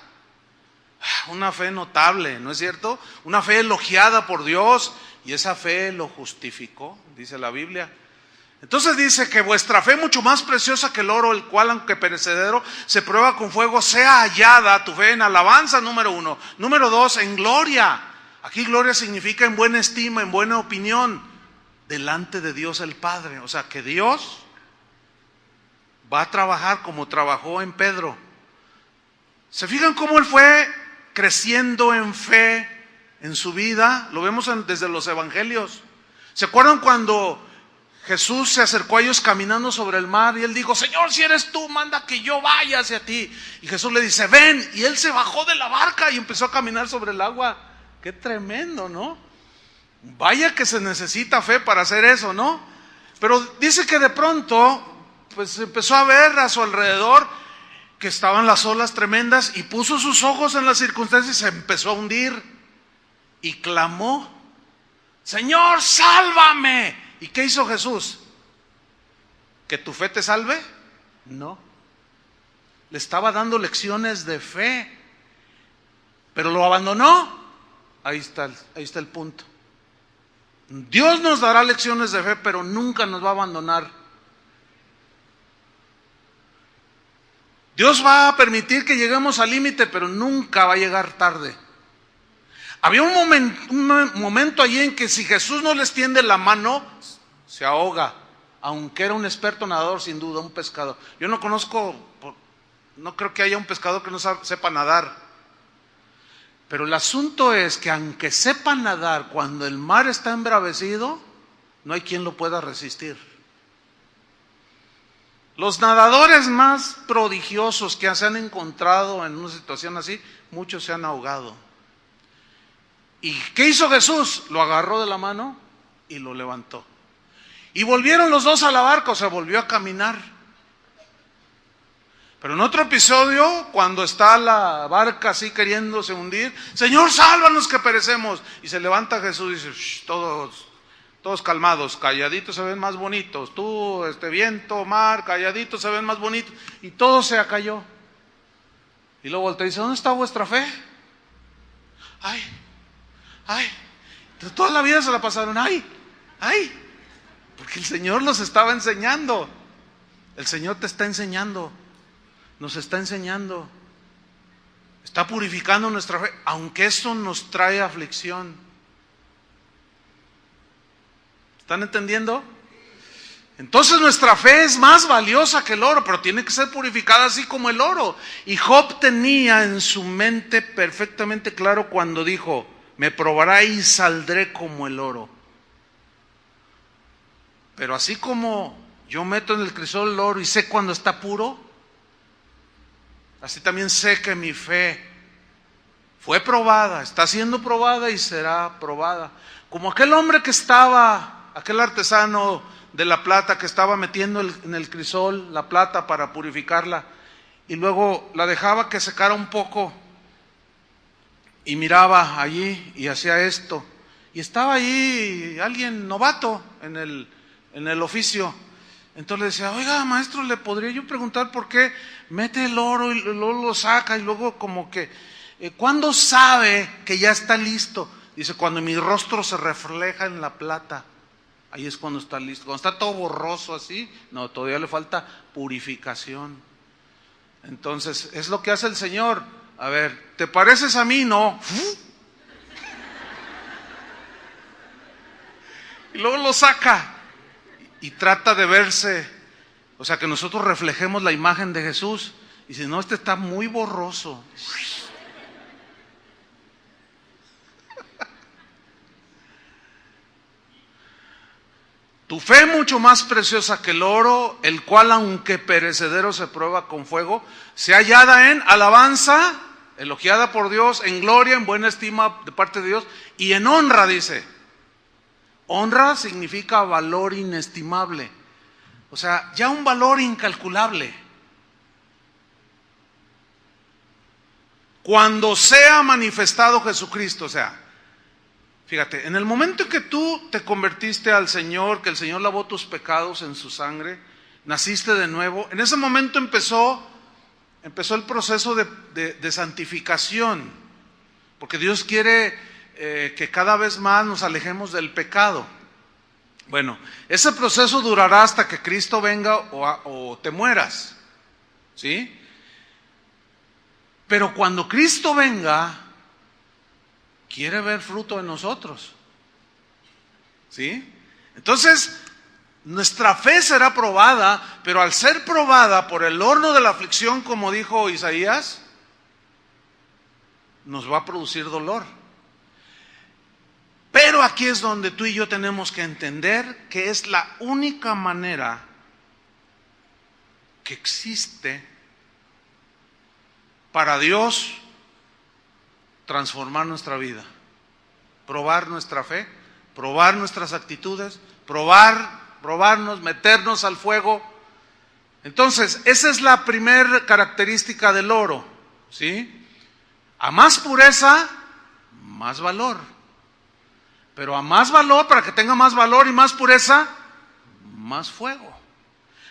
Una fe notable, ¿no es cierto? Una fe elogiada por Dios, y esa fe lo justificó, dice la Biblia. Entonces dice que vuestra fe, mucho más preciosa que el oro, el cual aunque perecedero se prueba con fuego, sea hallada tu fe en alabanza, número 1. Número 2, en gloria. Aquí gloria significa en buena estima, en buena opinión, delante de Dios el Padre. O sea que Dios va a trabajar como trabajó en Pedro. ¿Se fijan cómo él fue creciendo en fe en su vida? Lo vemos desde los evangelios. ¿Se acuerdan cuando Jesús se acercó a ellos caminando sobre el mar y él dijo, Señor, si eres tú, manda que yo vaya hacia ti? Y Jesús le dice, ven. Y él se bajó de la barca y empezó a caminar sobre el agua. Qué tremendo, ¿no? Vaya que se necesita fe para hacer eso, ¿no? Pero dice que de pronto, pues empezó a ver a su alrededor que estaban las olas tremendas y puso sus ojos en las circunstancias y se empezó a hundir. Y clamó, Señor, sálvame. ¿Y qué hizo Jesús? ¿Que tu fe te salve? No. Le estaba dando lecciones de fe, pero lo abandonó. Ahí está el punto. Dios nos dará lecciones de fe, pero nunca nos va a abandonar. Dios va a permitir que lleguemos al límite, pero nunca va a llegar tarde. Había un momento allí en que si Jesús no les tiende la mano, se ahoga, aunque era un experto nadador, sin duda, un pescador. Yo no creo que haya un pescador que no sepa nadar. Pero el asunto es que aunque sepa nadar, cuando el mar está embravecido, no hay quien lo pueda resistir. Los nadadores más prodigiosos que se han encontrado en una situación así, muchos se han ahogado. ¿Y qué hizo Jesús? Lo agarró de la mano y lo levantó. Y volvieron los dos a la barca, o sea, volvió a caminar. Pero en otro episodio, cuando está la barca así queriéndose hundir, Señor, sálvanos que perecemos. Y se levanta Jesús y dice, todos calmados, calladitos se ven más bonitos. Tú, viento, mar, calladitos se ven más bonitos. Y todo se acalló. Y luego voltea y dice, ¿dónde está vuestra fe? Ay. Entonces, toda la vida se la pasaron, ay. Porque el Señor los estaba enseñando. El Señor te está enseñando. Nos está enseñando. Está purificando nuestra fe, aunque eso nos trae aflicción. ¿Están entendiendo? Entonces nuestra fe es más valiosa que el oro, pero tiene que ser purificada así como el oro. Y Job tenía en su mente perfectamente claro cuando dijo, me probará y saldré como el oro. Pero así como yo meto en el crisol el oro y sé cuando está puro, así también sé que mi fe fue probada, está siendo probada y será probada. Como aquel hombre que estaba, aquel artesano de la plata que estaba metiendo en el crisol la plata para purificarla y luego la dejaba que secara un poco y miraba allí y hacía esto. Y estaba allí alguien novato en el oficio. Entonces le decía, oiga maestro, ¿le podría yo preguntar por qué mete el oro y luego lo saca y luego como que, ¿cuándo sabe que ya está listo? Dice, cuando mi rostro se refleja en la plata, ahí es cuando está listo. Cuando está todo borroso así, no, todavía le falta purificación. Entonces, es lo que hace el Señor. A ver, ¿te pareces a mí? No. Y luego lo saca y trata de verse, o sea, que nosotros reflejemos la imagen de Jesús. Y si no, este está muy borroso. Tu fe mucho más preciosa que el oro, el cual aunque perecedero se prueba con fuego, se hallada en alabanza, elogiada por Dios, en gloria, en buena estima de parte de Dios, y en honra, dice. Honra significa valor inestimable, o sea, ya un valor incalculable. Cuando sea manifestado Jesucristo, o sea, fíjate, en el momento en que tú te convertiste al Señor, que el Señor lavó tus pecados en su sangre, naciste de nuevo, en ese momento empezó el proceso de santificación, porque Dios quiere que cada vez más nos alejemos del pecado. Bueno, ese proceso durará hasta que Cristo venga o te mueras, ¿sí? Pero cuando Cristo venga, quiere ver fruto en nosotros, ¿sí? Entonces, nuestra fe será probada, pero al ser probada por el horno de la aflicción, como dijo Isaías, nos va a producir dolor. Pero aquí es donde tú y yo tenemos que entender que es la única manera que existe para Dios transformar nuestra vida, probar nuestra fe, probar nuestras actitudes, probarnos, meternos al fuego. Entonces, esa es la primera característica del oro, ¿sí? A más pureza, más valor. Pero a más valor, para que tenga más valor y más pureza, más fuego.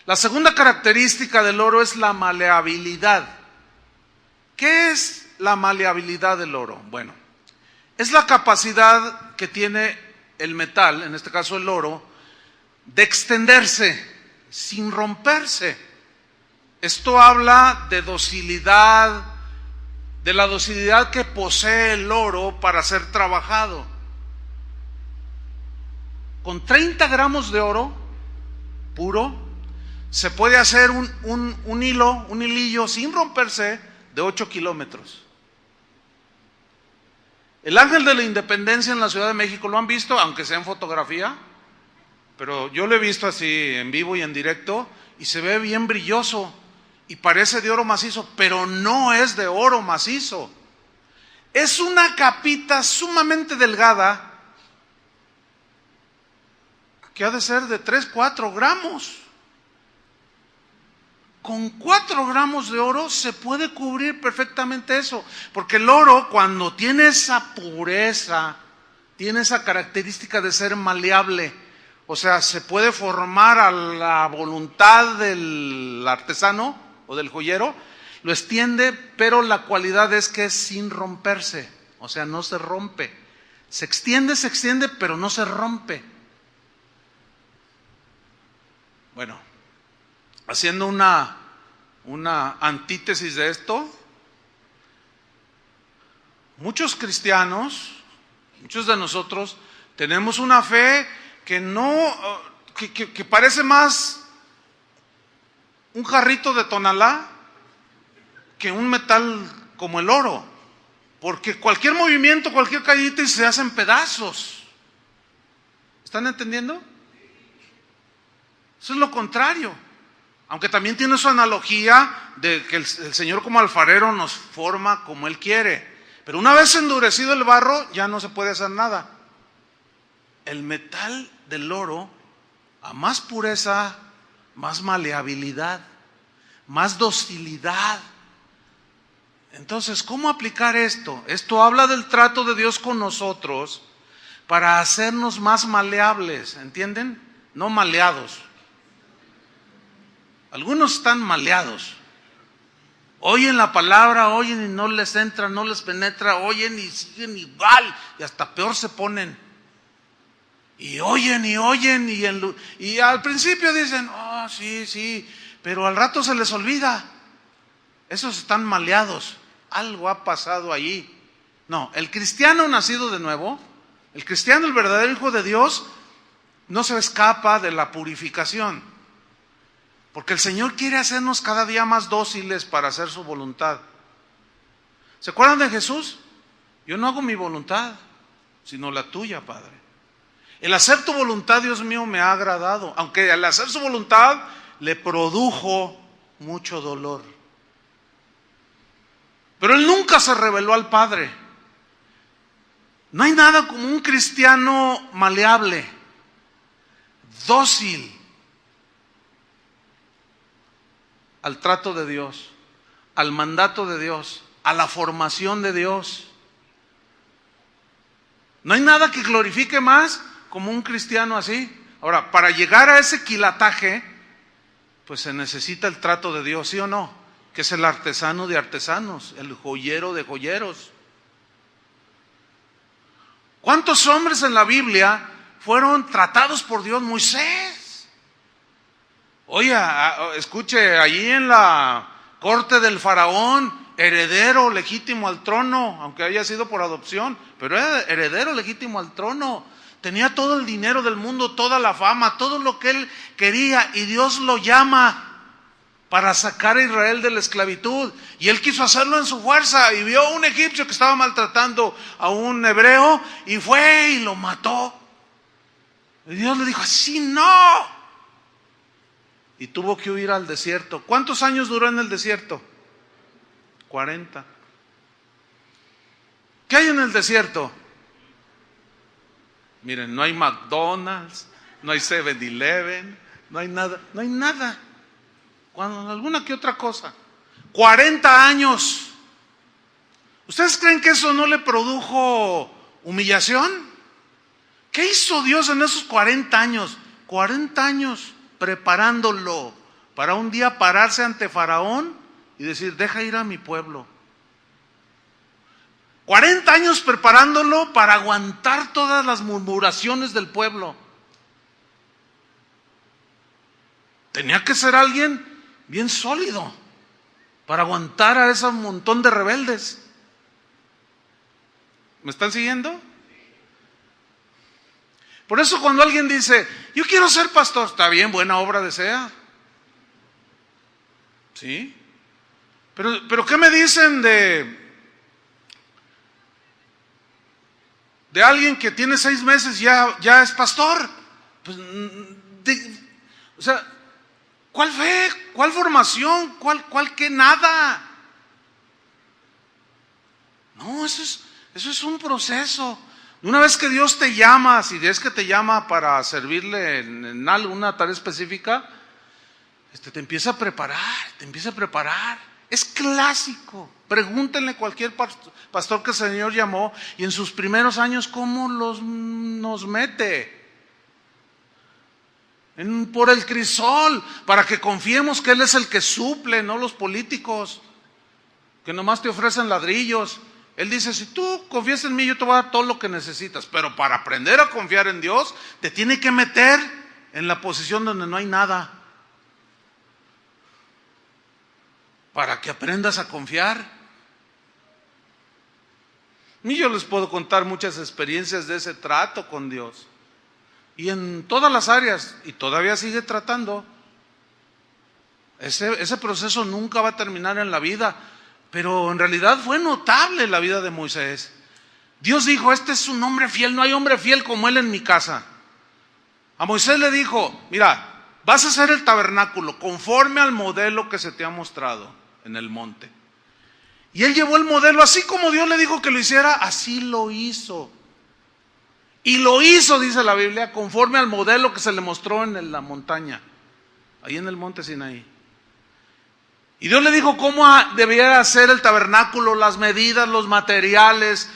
La segunda característica del oro es la maleabilidad. ¿Qué es la maleabilidad del oro? Bueno, es la capacidad que tiene el metal, en este caso el oro, de extenderse sin romperse. Esto habla de docilidad, de la docilidad que posee el oro para ser trabajado. Con 30 gramos de oro puro, se puede hacer un hilillo sin romperse de 8 kilómetros. El Ángel de la Independencia en la Ciudad de México, ¿lo han visto? Aunque sea en fotografía, pero yo lo he visto así en vivo y en directo, y se ve bien brilloso, y parece de oro macizo, pero no es de oro macizo. Es una capita sumamente delgada, que ha de ser de 3-4 gramos. Con 4 gramos de oro se puede cubrir perfectamente eso, porque el oro, cuando tiene esa pureza, tiene esa característica de ser maleable, o sea, se puede formar a la voluntad del artesano o del joyero, lo extiende, pero la cualidad es que es sin romperse, o sea, no se rompe. Se extiende, pero no se rompe. Bueno, haciendo una antítesis de esto, muchos cristianos, muchos de nosotros, tenemos una fe que que parece más un jarrito de tonalá que un metal como el oro, porque cualquier movimiento, cualquier caída y se hacen pedazos. ¿Están entendiendo? Eso es lo contrario. Aunque también tiene su analogía de que el Señor como alfarero nos forma como Él quiere. Pero una vez endurecido el barro, ya no se puede hacer nada. El metal del oro, a más pureza, más maleabilidad, más docilidad. Entonces, ¿cómo aplicar esto? Esto habla del trato de Dios con nosotros para hacernos más maleables, ¿entienden? No maleados. Algunos están maleados. Oyen la palabra, oyen y no les entra, no les penetra, oyen y siguen igual y hasta peor se ponen. Y oyen y al principio dicen, oh, sí, pero al rato se les olvida. Esos están maleados. Algo ha pasado allí. No, el cristiano nacido de nuevo, el cristiano, el verdadero hijo de Dios, no se escapa de la purificación. Porque el Señor quiere hacernos cada día más dóciles para hacer su voluntad. ¿Se acuerdan de Jesús? Yo no hago mi voluntad, sino la tuya, Padre. El hacer tu voluntad, Dios mío, me ha agradado. Aunque al hacer su voluntad le produjo mucho dolor. Pero Él nunca se rebeló al Padre. No hay nada como un cristiano maleable, dócil al trato de Dios, al mandato de Dios, a la formación de Dios. No hay nada que glorifique más como un cristiano así. Ahora, para llegar a ese quilataje, pues se necesita el trato de Dios, ¿sí o no? Que es el artesano de artesanos, el joyero de joyeros. ¿Cuántos hombres en la Biblia fueron tratados por Dios? Moisés. Oye, escuche, allí en la corte del faraón, heredero legítimo al trono, aunque haya sido por adopción, pero era heredero legítimo al trono. Tenía todo el dinero del mundo, toda la fama, todo lo que él quería, y Dios lo llama para sacar a Israel de la esclavitud. Y él quiso hacerlo en su fuerza, y vio a un egipcio que estaba maltratando a un hebreo, y fue y lo mató. Y Dios le dijo, así no. Y tuvo que huir al desierto. ¿Cuántos años duró en el desierto? 40. ¿Qué hay en el desierto? Miren, no hay McDonald's, no hay 7-Eleven, no hay nada, no hay nada. Cuando alguna que otra cosa. 40 años. ¿Ustedes creen que eso no le produjo humillación? ¿Qué hizo Dios en esos 40 años? 40 años preparándolo para un día pararse ante Faraón y decir, deja ir a mi pueblo. 40 años preparándolo para aguantar todas las murmuraciones del pueblo. Tenía que ser alguien bien sólido para aguantar a ese montón de rebeldes. ¿Me están siguiendo? Por eso cuando alguien dice, yo quiero ser pastor, está bien, buena obra desea. ¿Sí? Pero ¿qué me dicen de alguien que tiene 6 meses ya es pastor? Pues, o sea, ¿cuál fe? ¿Cuál formación? ¿Cuál qué nada? No, eso es un proceso. Una vez que Dios te llama, si es que te llama para servirle en alguna tarea específica, te empieza a preparar. Es clásico. Pregúntenle a cualquier pastor que el Señor llamó y en sus primeros años, ¿cómo nos mete? Por el crisol, para que confiemos que Él es el que suple, no los políticos, que nomás te ofrecen ladrillos. Él dice, si tú confías en mí, yo te voy a dar todo lo que necesitas. Pero para aprender a confiar en Dios, te tiene que meter en la posición donde no hay nada. Para que aprendas a confiar. Y yo les puedo contar muchas experiencias de ese trato con Dios. Y en todas las áreas, y todavía sigue tratando. Ese proceso nunca va a terminar en la vida. Pero en realidad fue notable la vida de Moisés. Dios dijo, este es un hombre fiel, no hay hombre fiel como él en mi casa. A Moisés le dijo, mira, vas a hacer el tabernáculo conforme al modelo que se te ha mostrado en el monte. Y él llevó el modelo, así como Dios le dijo que lo hiciera, así lo hizo. Y lo hizo, dice la Biblia, conforme al modelo que se le mostró en la montaña, ahí en el monte Sinaí. Y Dios le dijo cómo debía hacer el tabernáculo, las medidas, los materiales,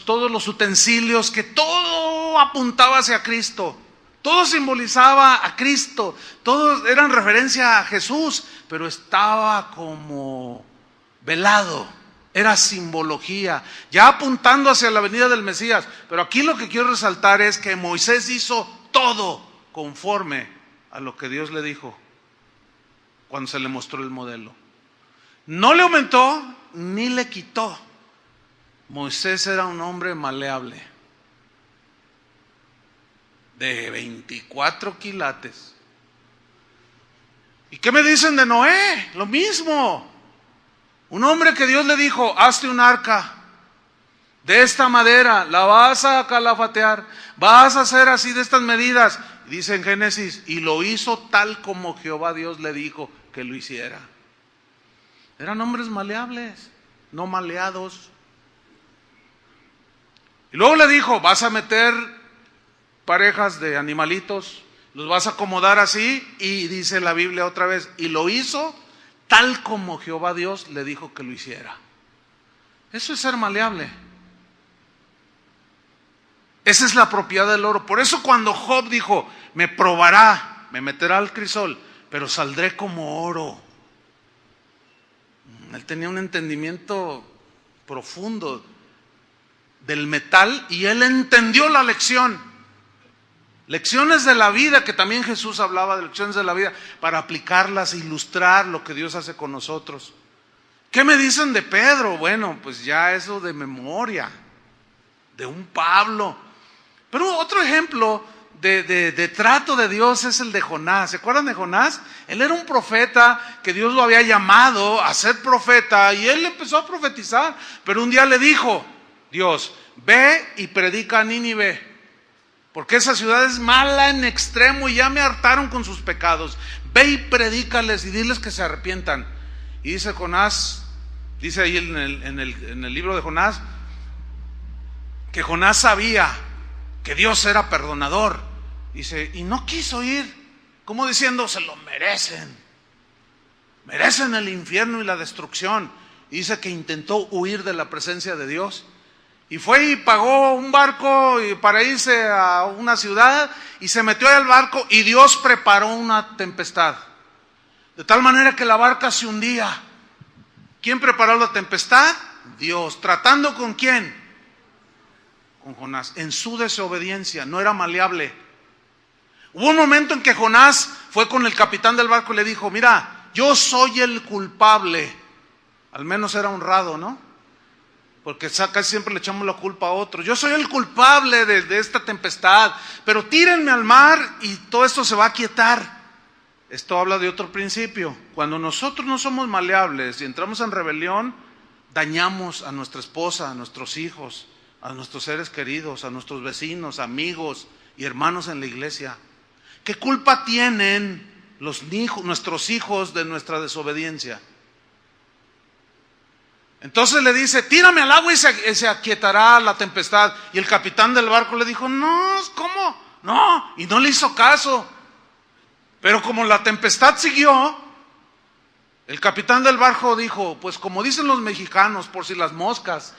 todos los utensilios, que todo apuntaba hacia Cristo. Todo simbolizaba a Cristo, todos eran referencia a Jesús, pero estaba como velado, era simbología, ya apuntando hacia la venida del Mesías. Pero aquí lo que quiero resaltar es que Moisés hizo todo conforme a lo que Dios le dijo cuando se le mostró el modelo. No le aumentó ni le quitó. Moisés era un hombre maleable, de 24 quilates. ¿Y qué me dicen de Noé? Lo mismo. Un hombre que Dios le dijo, hazte un arca de esta madera, la vas a calafatear, vas a hacer así de estas medidas. Y dice en Génesis, y lo hizo tal como Jehová Dios le dijo que lo hiciera. Eran hombres maleables, no maleados. Y luego le dijo, vas a meter parejas de animalitos, los vas a acomodar así, y dice la Biblia otra vez, y lo hizo tal como Jehová Dios le dijo que lo hiciera. Eso es ser maleable. Esa es la propiedad del oro. Por eso cuando Job dijo, me probará, me meterá al crisol, pero saldré como oro. Él tenía un entendimiento profundo del metal y él entendió la lección. Lecciones de la vida, que también Jesús hablaba de lecciones de la vida, para aplicarlas, ilustrar lo que Dios hace con nosotros. ¿Qué me dicen de Pedro? Bueno, pues ya eso de memoria, de un Pablo. Pero otro ejemplo de trato de Dios es el de Jonás. ¿Se acuerdan de Jonás? Él era un profeta que Dios lo había llamado a ser profeta y él empezó a profetizar. Pero un día le dijo Dios, ve y predica a Nínive, porque esa ciudad es mala en extremo y ya me hartaron con sus pecados. Ve y predícales y diles que se arrepientan. Y dice Jonás, dice ahí en el libro de Jonás, que Jonás sabía que Dios era perdonador. Dice, y no quiso ir, como diciendo, se lo merecen. Merecen el infierno y la destrucción. Y dice que intentó huir de la presencia de Dios. Y fue y pagó un barco para irse a una ciudad y se metió al barco y Dios preparó una tempestad. De tal manera que la barca se hundía. ¿Quién preparó la tempestad? Dios. ¿Tratando con quién? Con Jonás. En su desobediencia, no era maleable. Hubo un momento en que Jonás fue con el capitán del barco y le dijo, mira, yo soy el culpable. Al menos era honrado, ¿no? Porque casi siempre le echamos la culpa a otros. Yo soy el culpable de esta tempestad, pero tírenme al mar y todo esto se va a aquietar. Esto habla de otro principio. Cuando nosotros no somos maleables y entramos en rebelión, dañamos a nuestra esposa, a nuestros hijos, a nuestros seres queridos, a nuestros vecinos, amigos y hermanos en la iglesia. ¿Qué culpa tienen nuestros hijos de nuestra desobediencia? Entonces le dice, tírame al agua y se aquietará la tempestad. Y el capitán del barco le dijo, no, ¿cómo? No, y no le hizo caso. Pero como la tempestad siguió, el capitán del barco dijo, pues como dicen los mexicanos, por si las moscas.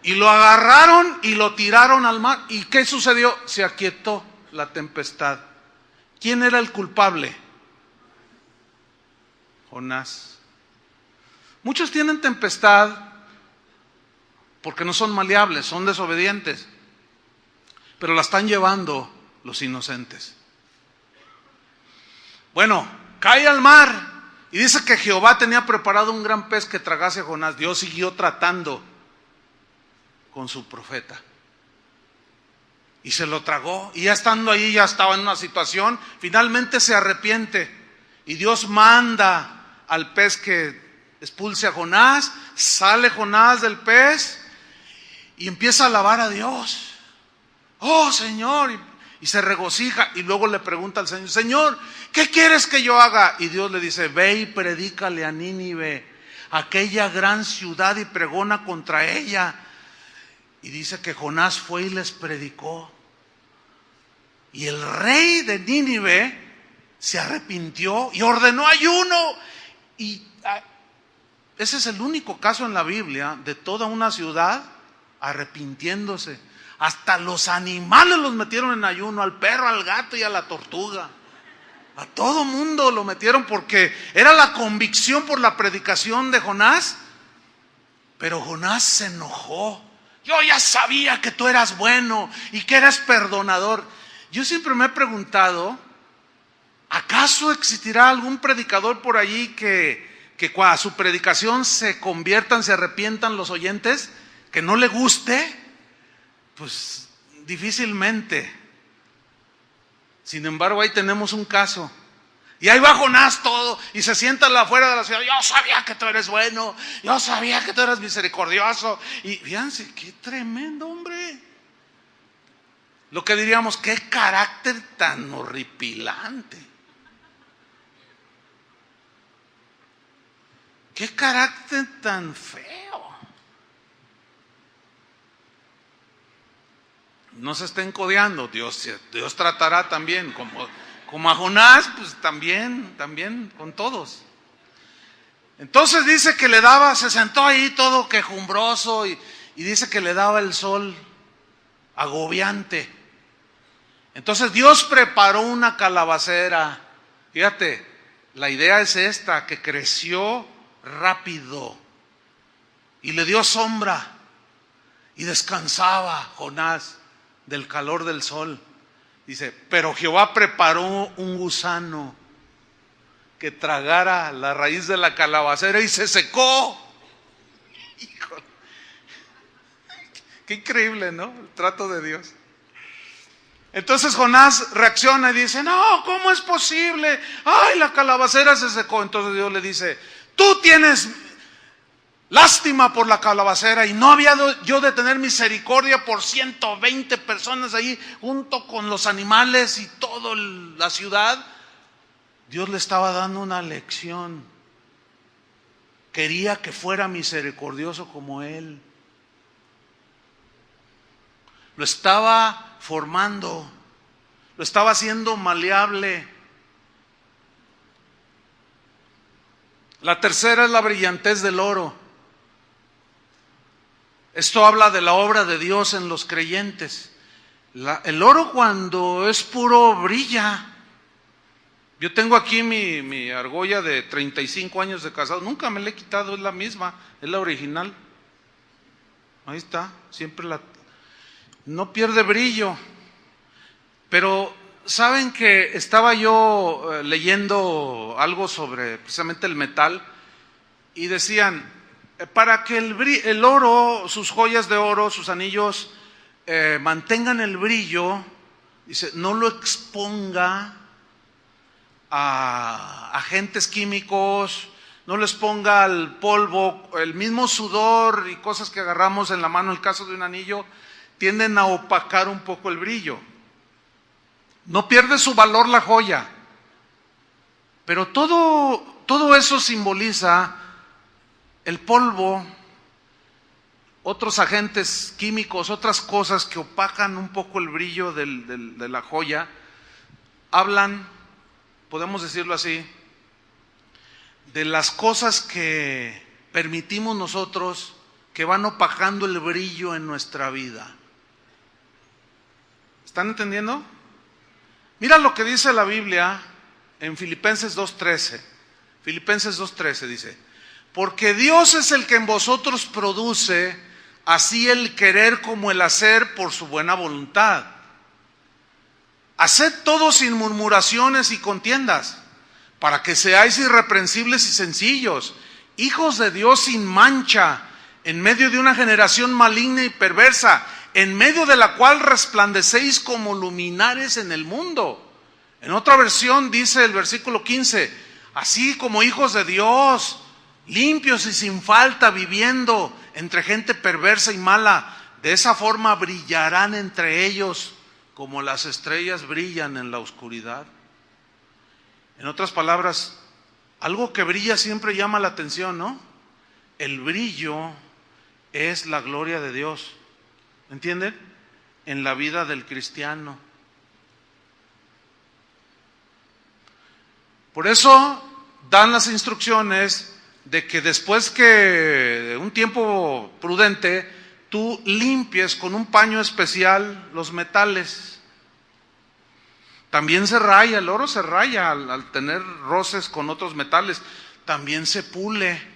Y lo agarraron y lo tiraron al mar. ¿Y qué sucedió? Se aquietó la tempestad. ¿Quién era el culpable? Jonás. Muchos tienen tempestad porque no son maleables, son desobedientes, pero la están llevando los inocentes. Bueno, cae al mar y dice que Jehová tenía preparado un gran pez que tragase a Jonás. Dios siguió tratando con su profeta y se lo tragó, y ya estando ahí, ya estaba en una situación, finalmente se arrepiente y Dios manda al pez que expulse a Jonás. Sale Jonás del pez y empieza a alabar a Dios. Oh Señor, y y se regocija, y luego le pregunta al Señor: Señor, ¿qué quieres que yo haga? Y Dios le dice: ve y predícale a Nínive, aquella gran ciudad, y pregona contra ella. Y dice que Jonás fue y les predicó. Y el rey de Nínive se arrepintió y ordenó ayuno. Y ese es el único caso en la Biblia de toda una ciudad arrepintiéndose. Hasta los animales los metieron en ayuno, al perro, al gato y a la tortuga. A todo mundo lo metieron porque era la convicción por la predicación de Jonás. Pero Jonás se enojó. Yo ya sabía que tú eras bueno y que eras perdonador. Yo siempre me he preguntado, ¿acaso existirá algún predicador por allí que a su predicación se conviertan, se arrepientan los oyentes? ¿Que no le guste? Pues difícilmente. Sin embargo, ahí tenemos un caso. Y ahí va Jonás todo y se sienta afuera de la ciudad. Yo sabía que tú eres bueno, yo sabía que tú eres misericordioso. Y fíjense, qué tremendo hombre. Lo que diríamos, qué carácter tan horripilante. Qué carácter tan feo. No se estén codeando, Dios tratará también como a Jonás, pues también con todos. Entonces dice que le daba, se sentó ahí todo quejumbroso y dice que le daba el sol agobiante. Entonces Dios preparó una calabacera. Fíjate, la idea es esta, que creció rápido y le dio sombra y descansaba Jonás del calor del sol. Dice, pero Jehová preparó un gusano que tragara la raíz de la calabacera y se secó. Híjole. Qué increíble, ¿no? El trato de Dios. Entonces Jonás reacciona y dice: no, ¿cómo es posible? Ay, la calabacera se secó. Entonces Dios le dice: tú tienes lástima por la calabacera, y no había yo de tener misericordia por 120 personas ahí junto con los animales y toda la ciudad. Dios le estaba dando una lección. Quería que fuera misericordioso como Él. Lo estaba formando, lo estaba haciendo maleable. La tercera es la brillantez del oro. Esto habla de la obra de Dios en los creyentes. El oro, cuando es puro, brilla. Yo tengo aquí mi argolla de 35 años de casado. Nunca me la he quitado, es la misma, es la original. Ahí está, siempre no pierde brillo. Pero saben que estaba yo leyendo algo sobre precisamente el metal, y decían, para que el oro, sus joyas de oro, sus anillos mantengan el brillo, dice, no lo exponga a agentes químicos, no les ponga al polvo, el mismo sudor y cosas que agarramos en la mano, en el caso de un anillo, tienden a opacar un poco el brillo. No pierde su valor la joya, pero todo eso simboliza el polvo, otros agentes químicos, otras cosas que opacan un poco el brillo de la joya. Hablan, podemos decirlo así, de las cosas que permitimos nosotros que van opacando el brillo en nuestra vida. ¿Están entendiendo? Mira lo que dice la Biblia en Filipenses 2:13. Filipenses 2:13 dice: porque Dios es el que en vosotros produce así el querer como el hacer por su buena voluntad. Haced todo sin murmuraciones y contiendas, para que seáis irreprensibles y sencillos, hijos de Dios sin mancha, en medio de una generación maligna y perversa, en medio de la cual resplandecéis como luminares en el mundo. En otra versión dice el versículo 15, así como hijos de Dios, limpios y sin falta, viviendo entre gente perversa y mala, de esa forma brillarán entre ellos como las estrellas brillan en la oscuridad. En otras palabras, algo que brilla siempre llama la atención, ¿no? El brillo es la gloria de Dios, ¿entienden? En la vida del cristiano. Por eso dan las instrucciones de que después que de un tiempo prudente, tú limpies con un paño especial los metales. También se raya, el oro se raya al tener roces con otros metales, también se pule.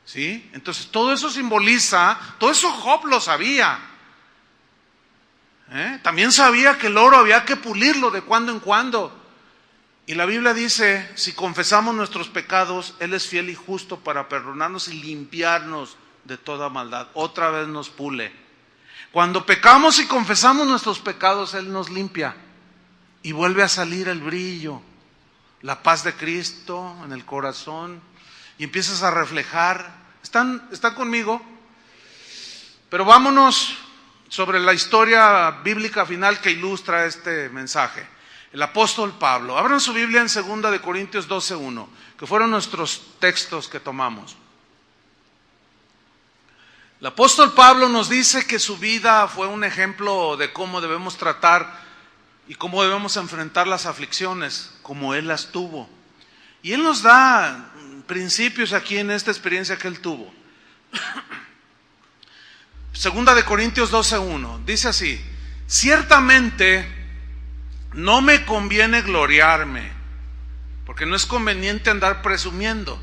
¿Sí? Entonces todo eso simboliza, todo eso Job lo sabía. También sabía que el oro había que pulirlo de cuando en cuando. Y la Biblia dice, si confesamos nuestros pecados, Él es fiel y justo para perdonarnos y limpiarnos de toda maldad. Otra vez nos pule. Cuando pecamos y confesamos nuestros pecados, Él nos limpia. Y vuelve a salir el brillo, la paz de Cristo en el corazón. Y empiezas a reflejar. ¿Están conmigo? Pero vámonos sobre la historia bíblica final que ilustra este mensaje. El apóstol Pablo. Abran su Biblia en 2 Corintios 12:1, que fueron nuestros textos que tomamos. El apóstol Pablo nos dice que su vida fue un ejemplo de cómo debemos tratar y cómo debemos enfrentar las aflicciones, como él las tuvo. Y él nos da principios aquí en esta experiencia que él tuvo. 2 Corintios 12:1, dice así: ciertamente no me conviene gloriarme, porque no es conveniente andar presumiendo.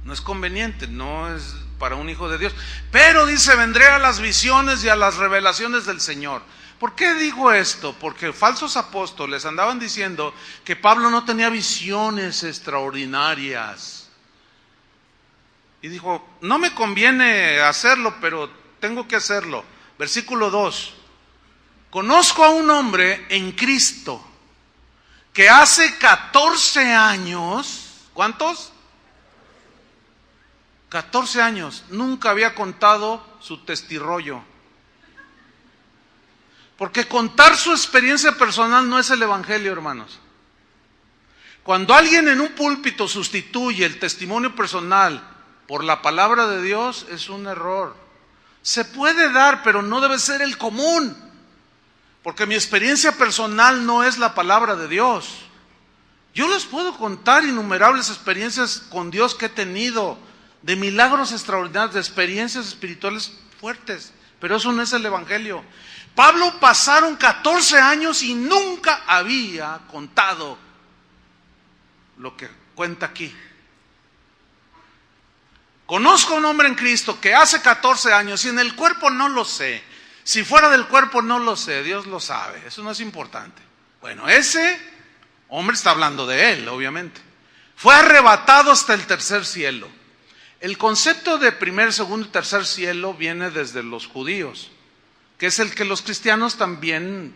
No es conveniente, no es para un hijo de Dios. Pero dice, vendré a las visiones y a las revelaciones del Señor. ¿Por qué digo esto? Porque falsos apóstoles andaban diciendo que Pablo no tenía visiones extraordinarias. Y dijo, no me conviene hacerlo, pero tengo que hacerlo. Versículo 2. Conozco a un hombre en Cristo que hace 14 años, ¿cuántos? 14 años, nunca había contado su testirollo. Porque contar su experiencia personal no es el evangelio, hermanos. Cuando alguien en un púlpito sustituye el testimonio personal por la palabra de Dios, es un error. Se puede dar, pero no debe ser el común. Porque mi experiencia personal no es la palabra de Dios. Yo les puedo contar innumerables experiencias con Dios que he tenido, de milagros extraordinarios, de experiencias espirituales fuertes, pero eso no es el evangelio. Pablo pasaron 14 años y nunca había contado lo que cuenta aquí. Conozco a un hombre en Cristo que hace 14 años y en el cuerpo no lo sé. Si fuera del cuerpo no lo sé, Dios lo sabe, eso no es importante. Bueno, ese hombre está hablando de él, obviamente. Fue arrebatado hasta el tercer cielo. El concepto de primer, segundo y tercer cielo viene desde los judíos, que es el que los cristianos también,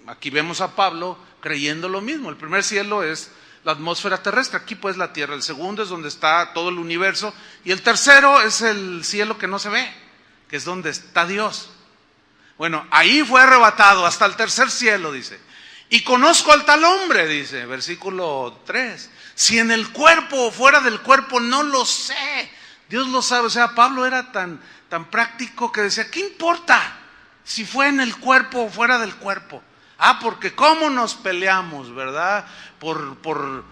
aquí vemos a Pablo creyendo lo mismo. El primer cielo es la atmósfera terrestre, aquí pues la tierra. El segundo es donde está todo el universo. Y el tercero es el cielo que no se ve, que es donde está Dios. Bueno, ahí fue arrebatado hasta el tercer cielo, dice. Y conozco al tal hombre, dice, versículo 3. Si en el cuerpo o fuera del cuerpo, no lo sé. Dios lo sabe. O sea, Pablo era tan práctico que decía, ¿qué importa si fue en el cuerpo o fuera del cuerpo? Porque cómo nos peleamos, ¿verdad? Por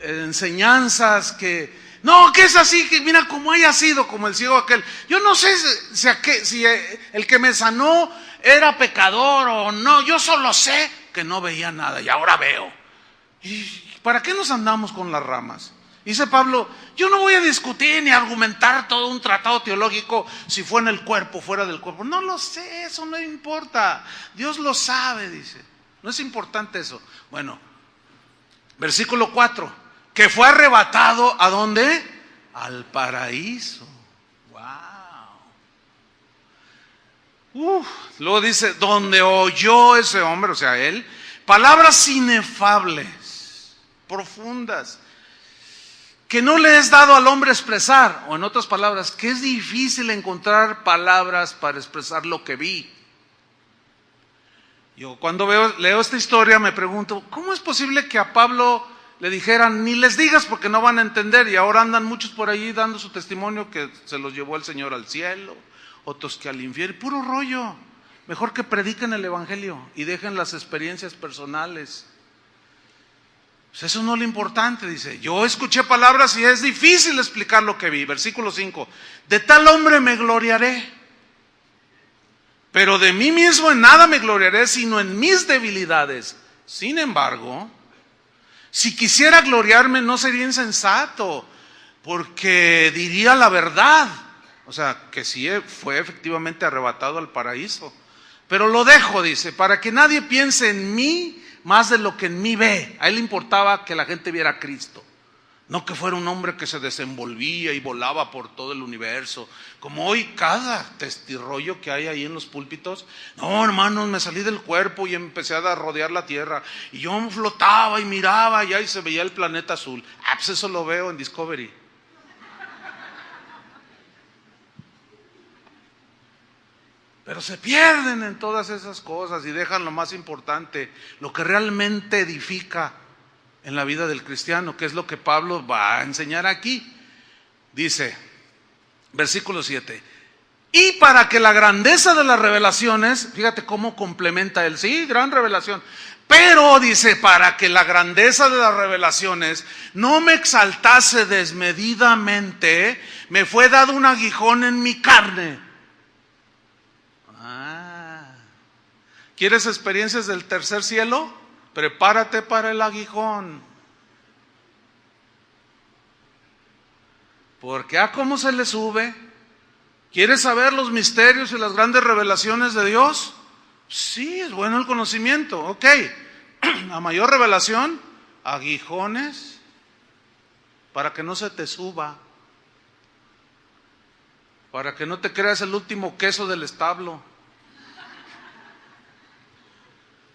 enseñanzas que... No, que es así, que mira cómo haya sido, como el ciego aquel. Yo no sé si el que me sanó era pecador o no. Yo solo sé que no veía nada y ahora veo. ¿Y para qué nos andamos con las ramas? Dice Pablo, yo no voy a discutir ni argumentar todo un tratado teológico si fue en el cuerpo, fuera del cuerpo. No lo sé, eso no importa. Dios lo sabe, dice. No es importante eso. Bueno, versículo 4. Que fue arrebatado, ¿a dónde? Al paraíso. Wow. Luego dice, donde oyó ese hombre, o sea, él, palabras inefables, profundas, que no le es dado al hombre expresar, o en otras palabras, que es difícil encontrar palabras para expresar lo que vi. Yo cuando leo esta historia me pregunto, ¿cómo es posible que a Pablo le dijeran, ni les digas porque no van a entender? Y ahora andan muchos por allí dando su testimonio que se los llevó el Señor al cielo, otros que al infierno, puro rollo. Mejor que prediquen el evangelio y dejen las experiencias personales. Pues eso no es lo importante, dice. Yo escuché palabras y es difícil explicar lo que vi. Versículo 5. De tal hombre me gloriaré, pero de mí mismo en nada me gloriaré, sino en mis debilidades. Sin embargo, si quisiera gloriarme no sería insensato, porque diría la verdad. O sea, que sí fue efectivamente arrebatado al paraíso. Pero lo dejo, dice, para que nadie piense en mí más de lo que en mí ve. A él le importaba que la gente viera a Cristo. No que fuera un hombre que se desenvolvía y volaba por todo el universo. Como hoy cada testirrollo que hay ahí en los púlpitos. No, hermanos, me salí del cuerpo y empecé a rodear la tierra. Y yo flotaba y miraba y ahí se veía el planeta azul. Ah, pues eso lo veo en Discovery. Pero se pierden en todas esas cosas y dejan lo más importante, lo que realmente edifica en la vida del cristiano, que es lo que Pablo va a enseñar aquí. Dice, versículo 7, y para que la grandeza de las revelaciones, fíjate cómo complementa él, sí, gran revelación, pero dice, para que la grandeza de las revelaciones no me exaltase desmedidamente, me fue dado un aguijón en mi carne. ¿Quieres experiencias del tercer cielo? Prepárate para el aguijón. Porque ¿cómo se le sube? ¿Quieres saber los misterios y las grandes revelaciones de Dios? Sí, es bueno el conocimiento, ok. A mayor revelación, aguijones, para que no se te suba, para que no te creas el último queso del establo.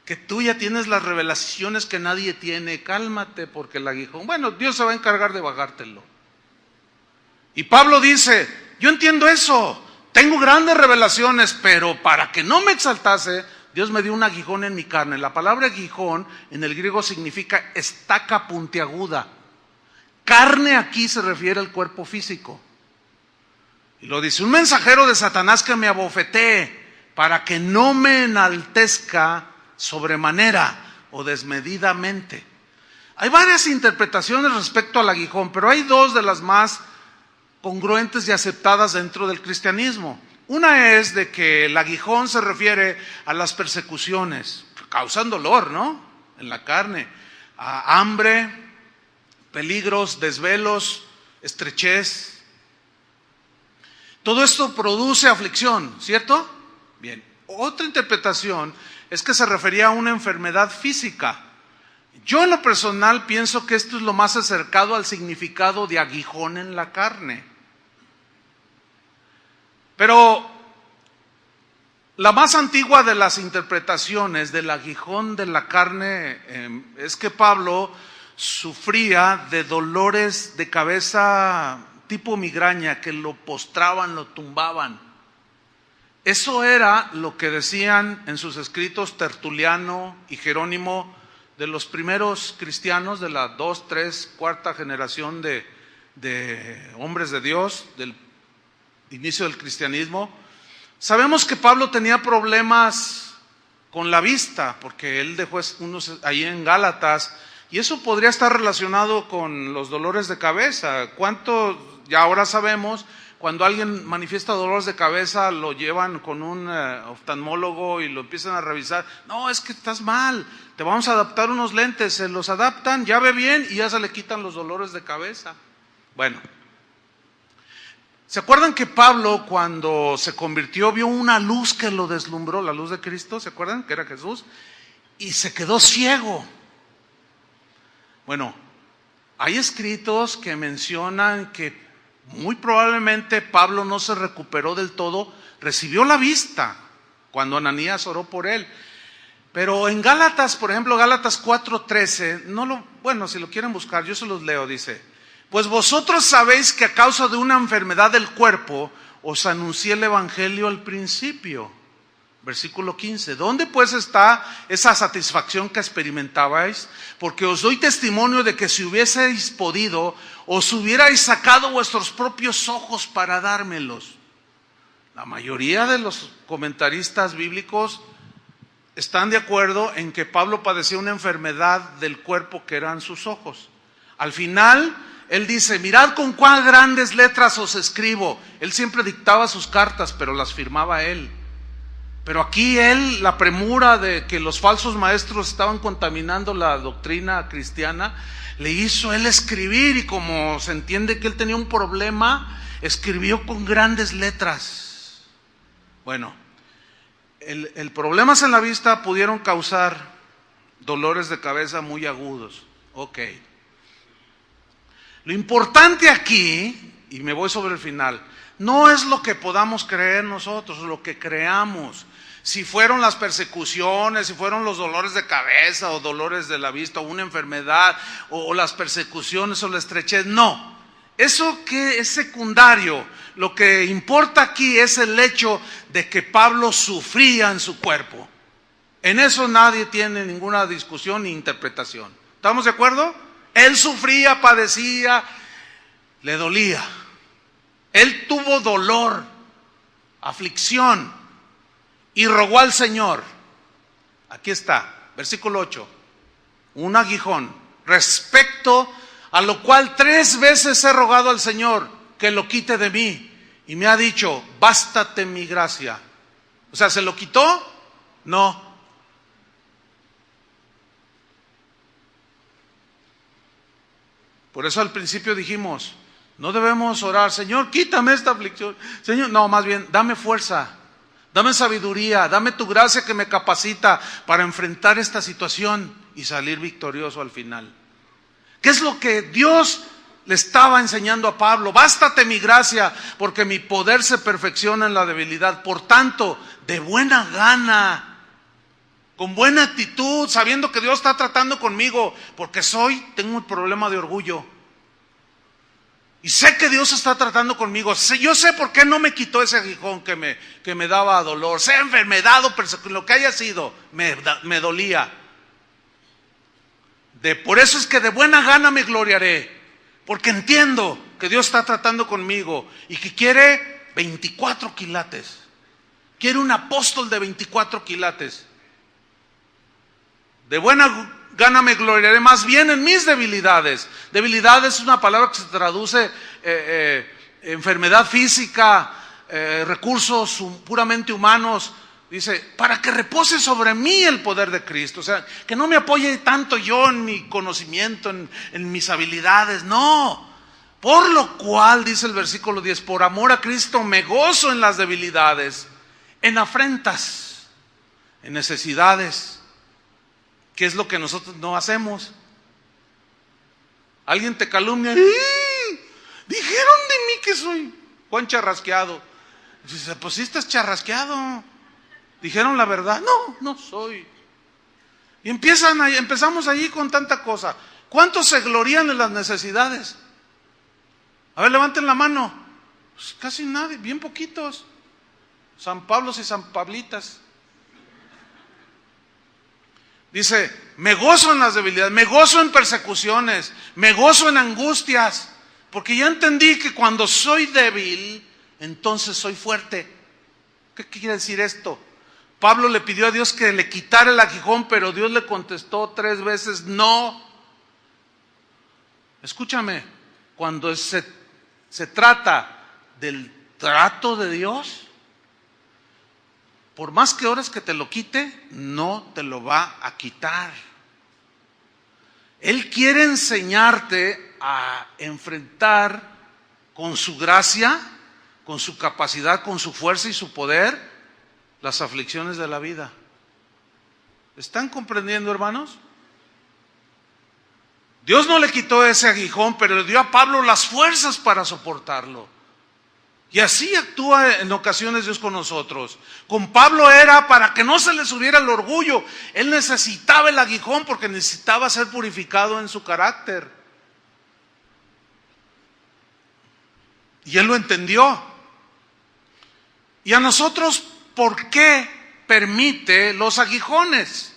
Que tú ya tienes las revelaciones que nadie tiene. Cálmate, porque el aguijón, bueno, Dios se va a encargar de bajártelo. Y Pablo dice, yo entiendo eso, tengo grandes revelaciones, pero para que no me exaltase, Dios me dio un aguijón en mi carne. La palabra aguijón en el griego significa estaca puntiaguda. Carne aquí se refiere al cuerpo físico. Y lo dice, un mensajero de Satanás que me abofetee, para que no me enaltezca sobremanera o desmedidamente. Hay varias interpretaciones respecto al aguijón, pero hay dos de las más congruentes y aceptadas dentro del cristianismo. Una es de que el aguijón se refiere a las persecuciones, causan dolor, ¿no? En la carne, a hambre, peligros, desvelos, estrechez. Todo esto produce aflicción, ¿cierto? Bien. Otra interpretación es que se refería a una enfermedad física. Yo en lo personal pienso que esto es lo más acercado al significado de aguijón en la carne. Pero la más antigua de las interpretaciones del aguijón de la carne es que Pablo sufría de dolores de cabeza tipo migraña que lo postraban, lo tumbaban. Eso era lo que decían en sus escritos Tertuliano y Jerónimo de los primeros cristianos de la 2, 3, 4 generación de hombres de Dios, del inicio del cristianismo. Sabemos que Pablo tenía problemas con la vista, porque él dejó unos ahí en Gálatas, y eso podría estar relacionado con los dolores de cabeza. ¿Cuánto? Ya ahora sabemos. Cuando alguien manifiesta dolores de cabeza, lo llevan con un oftalmólogo y lo empiezan a revisar. No, es que estás mal, te vamos a adaptar unos lentes, se los adaptan, ya ve bien y ya se le quitan los dolores de cabeza. Bueno, ¿se acuerdan que Pablo cuando se convirtió vio una luz que lo deslumbró, la luz de Cristo? ¿Se acuerdan que era Jesús? Y se quedó ciego. Bueno, hay escritos que mencionan que muy probablemente Pablo no se recuperó del todo, recibió la vista cuando Ananías oró por él. Pero en Gálatas, por ejemplo, Gálatas 4:13, bueno, si lo quieren buscar, yo se los leo, dice, pues vosotros sabéis que a causa de una enfermedad del cuerpo os anuncié el evangelio al principio. Versículo 15. ¿Dónde pues está esa satisfacción que experimentabais? Porque os doy testimonio de que si hubieseis podido, os hubierais sacado vuestros propios ojos para dármelos. La mayoría de los comentaristas bíblicos están de acuerdo en que Pablo padecía una enfermedad del cuerpo que eran sus ojos. Al final, él dice, mirad con cuán grandes letras os escribo. Él siempre dictaba sus cartas, pero las firmaba él. Pero aquí él, la premura de que los falsos maestros estaban contaminando la doctrina cristiana, le hizo él escribir, y como se entiende que él tenía un problema, escribió con grandes letras. Bueno, el problemas en la vista pudieron causar dolores de cabeza muy agudos. Ok. Lo importante aquí, y me voy sobre el final, no es lo que podamos creer nosotros, lo que creamos. Si fueron las persecuciones, si fueron los dolores de cabeza o dolores de la vista o una enfermedad o las persecuciones o la estrechez, no. Eso que es secundario. Lo que importa aquí es el hecho de que Pablo sufría en su cuerpo. En eso nadie tiene ninguna discusión ni interpretación. ¿Estamos de acuerdo? Él sufría, padecía, le dolía. Él tuvo dolor, aflicción, y rogó al Señor. Aquí está, versículo 8. Un aguijón, respecto a lo cual 3 veces he rogado al Señor que lo quite de mí. Y me ha dicho, bástate mi gracia. O sea, ¿se lo quitó? No. Por eso al principio dijimos, no debemos orar, Señor, quítame esta aflicción. Señor, no, más bien, dame fuerza, dame sabiduría, dame tu gracia que me capacita para enfrentar esta situación y salir victorioso al final. ¿Qué es lo que Dios le estaba enseñando a Pablo? Bástate mi gracia, porque mi poder se perfecciona en la debilidad. Por tanto, de buena gana, con buena actitud, sabiendo que Dios está tratando conmigo, porque tengo un problema de orgullo. Y sé que Dios está tratando conmigo. Yo sé por qué no me quitó ese aguijón que me daba dolor. Sea enfermedad o lo que haya sido, me dolía. Por eso es que de buena gana me gloriaré. Porque entiendo que Dios está tratando conmigo y que quiere 24 quilates. Quiere un apóstol de 24 quilates. De buena gana me gloriaré más bien en mis debilidades. Debilidad es una palabra que se traduce enfermedad física, recursos puramente humanos. Dice, para que repose sobre mí el poder de Cristo. O sea, que no me apoye tanto yo en mi conocimiento, en mis habilidades. No. Por lo cual, dice el versículo 10, por amor a Cristo me gozo en las debilidades, en afrentas, en necesidades. ¿Qué es lo que nosotros no hacemos? Alguien te calumnia. Dijeron de mí que soy Juan Charrasqueado. Dice, pues sí estás charrasqueado. Dijeron la verdad. No, no soy. Y empezamos allí con tanta cosa. ¿Cuántos se glorían en las necesidades? A ver, levanten la mano. Pues casi nadie, bien poquitos. San Pablos y San Pablitas. Dice, me gozo en las debilidades, me gozo en persecuciones, me gozo en angustias, porque ya entendí que cuando soy débil, entonces soy fuerte. ¿Qué quiere decir esto? Pablo le pidió a Dios que le quitara el aguijón, pero Dios le contestó 3 veces, no. Escúchame, cuando se trata del trato de Dios, por más que ores que te lo quite, no te lo va a quitar. Él quiere enseñarte a enfrentar con su gracia, con su capacidad, con su fuerza y su poder, las aflicciones de la vida. ¿Están comprendiendo, hermanos? Dios no le quitó ese aguijón, pero le dio a Pablo las fuerzas para soportarlo. Y así actúa en ocasiones Dios con nosotros. Con Pablo era para que no se le subiera el orgullo. Él necesitaba el aguijón porque necesitaba ser purificado en su carácter. Y él lo entendió. Y a nosotros, ¿por qué permite los aguijones.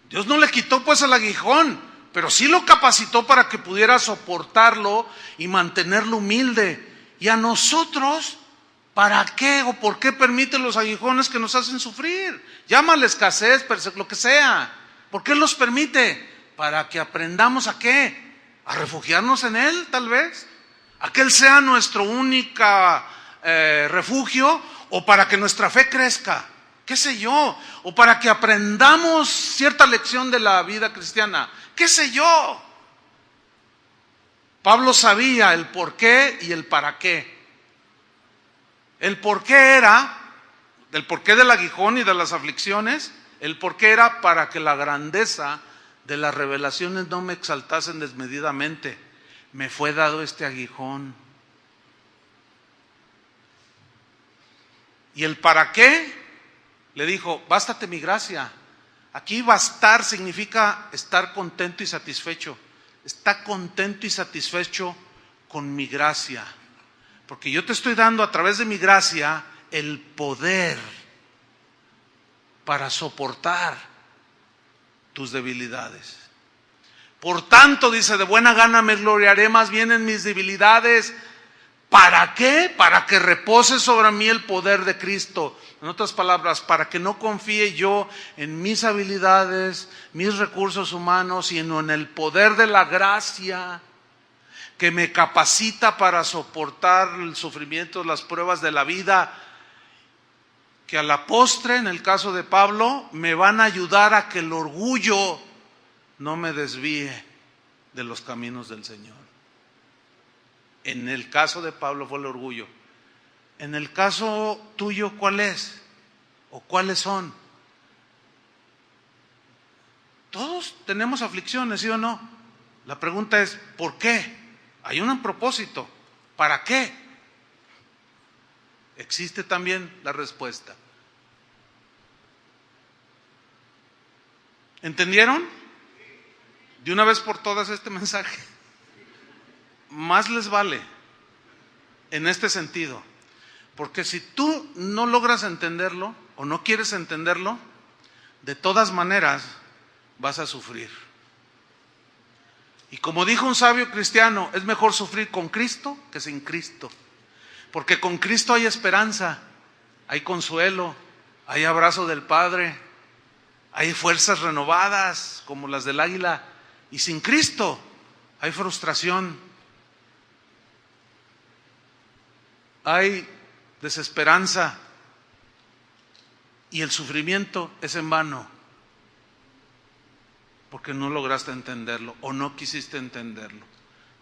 Dios no le quitó pues el aguijón, pero sí lo capacitó para que pudiera soportarlo y mantenerlo humilde. Y a nosotros, ¿para qué o por qué permite los aguijones que nos hacen sufrir? Llámale escasez, lo que sea. ¿Por qué los permite? Para que aprendamos ¿a qué? A refugiarnos en Él, tal vez. A que Él sea nuestro único refugio, o para que nuestra fe crezca, qué sé yo, o para que aprendamos cierta lección de la vida cristiana, qué sé yo. Pablo sabía el por qué y el para qué. El por qué era, el por qué del aguijón y de las aflicciones, el por qué era para que la grandeza de las revelaciones no me exaltasen desmedidamente. Me fue dado este aguijón. ¿Y el para qué? Le dijo, bástate mi gracia. Aquí bastar significa estar contento y satisfecho. Está contento y satisfecho con mi gracia. Porque yo te estoy dando a través de mi gracia el poder para soportar tus debilidades. Por tanto, dice, de buena gana me gloriaré más bien en mis debilidades. ¿Para qué? Para que repose sobre mí el poder de Cristo. En otras palabras, para que no confíe yo en mis habilidades, mis recursos humanos, sino en el poder de la gracia que me capacita para soportar el sufrimiento, las pruebas de la vida, que a la postre, en el caso de Pablo, me van a ayudar a que el orgullo no me desvíe de los caminos del Señor. En el caso de Pablo fue el orgullo. En el caso tuyo, ¿cuál es? ¿O cuáles son? Todos tenemos aflicciones, ¿sí o no? La pregunta es, ¿por qué? Hay un propósito. ¿Para qué? Existe también la respuesta. ¿Entendieron? De una vez por todas este mensaje. Más les vale en este sentido, porque si tú no logras entenderlo o no quieres entenderlo, de todas maneras vas a sufrir. Y como dijo un sabio cristiano, es mejor sufrir con Cristo que sin Cristo, porque con Cristo hay esperanza, hay consuelo, hay abrazo del Padre, hay fuerzas renovadas como las del águila, y sin Cristo hay frustración, hay desesperanza, y el sufrimiento es en vano, porque no lograste entenderlo o no quisiste entenderlo.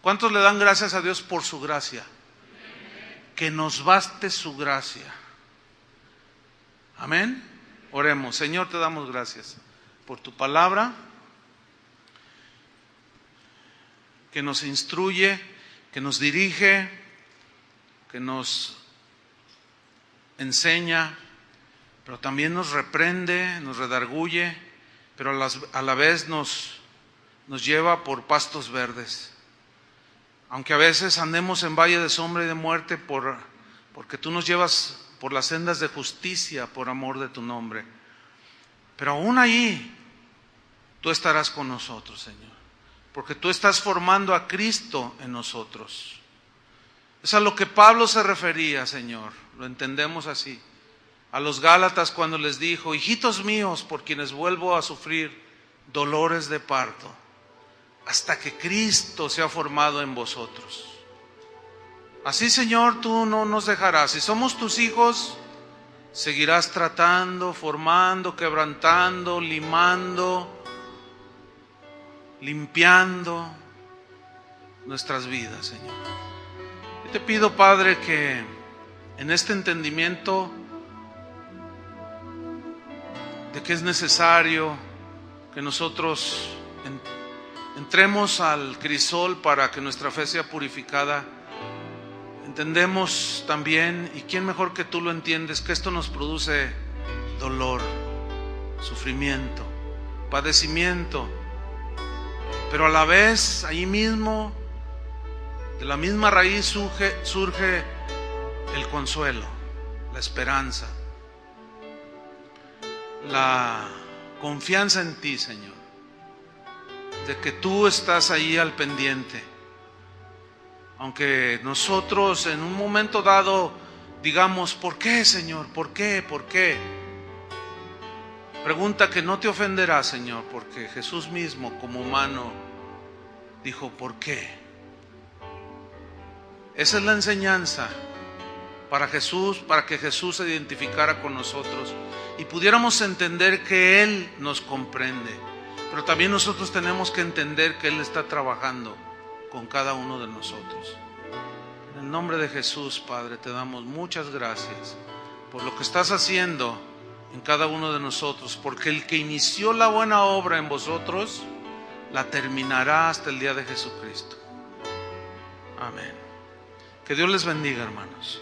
¿Cuántos le dan gracias a Dios por su gracia? Que nos baste su gracia. Amén. Oremos. Señor, te damos gracias por tu palabra, que nos instruye, que nos dirige, que nos enseña, pero también nos reprende, nos redarguye, pero a la vez nos lleva por pastos verdes. Aunque a veces andemos en valle de sombra y de muerte, porque tú nos llevas por las sendas de justicia, por amor de tu nombre. Pero aún allí, tú estarás con nosotros, Señor, porque tú estás formando a Cristo en nosotros. Es a lo que Pablo se refería, Señor, lo entendemos así. A los Gálatas cuando les dijo, hijitos míos, por quienes vuelvo a sufrir dolores de parto, hasta que Cristo sea formado en vosotros. Así, Señor, tú no nos dejarás. Si somos tus hijos, seguirás tratando, formando, quebrantando, limando, limpiando nuestras vidas, Señor. Yo te pido, Padre, que en este entendimiento de que es necesario que nosotros entremos al crisol para que nuestra fe sea purificada, entendemos también, y quién mejor que tú lo entiendes, que esto nos produce dolor, sufrimiento, padecimiento, pero a la vez ahí mismo, de la misma raíz surge el consuelo, la esperanza, la confianza en ti, Señor, de que tú estás ahí al pendiente. Aunque nosotros en un momento dado digamos, ¿por qué, Señor? ¿Por qué? ¿Por qué? Pregunta que no te ofenderá, Señor, porque Jesús mismo como humano dijo, ¿por qué? Esa es la enseñanza para Jesús, para que Jesús se identificara con nosotros y pudiéramos entender que Él nos comprende. Pero también nosotros tenemos que entender que Él está trabajando con cada uno de nosotros. En el nombre de Jesús, Padre, te damos muchas gracias por lo que estás haciendo en cada uno de nosotros, porque el que inició la buena obra en vosotros, la terminará hasta el día de Jesucristo. Amén. Que Dios les bendiga, hermanos.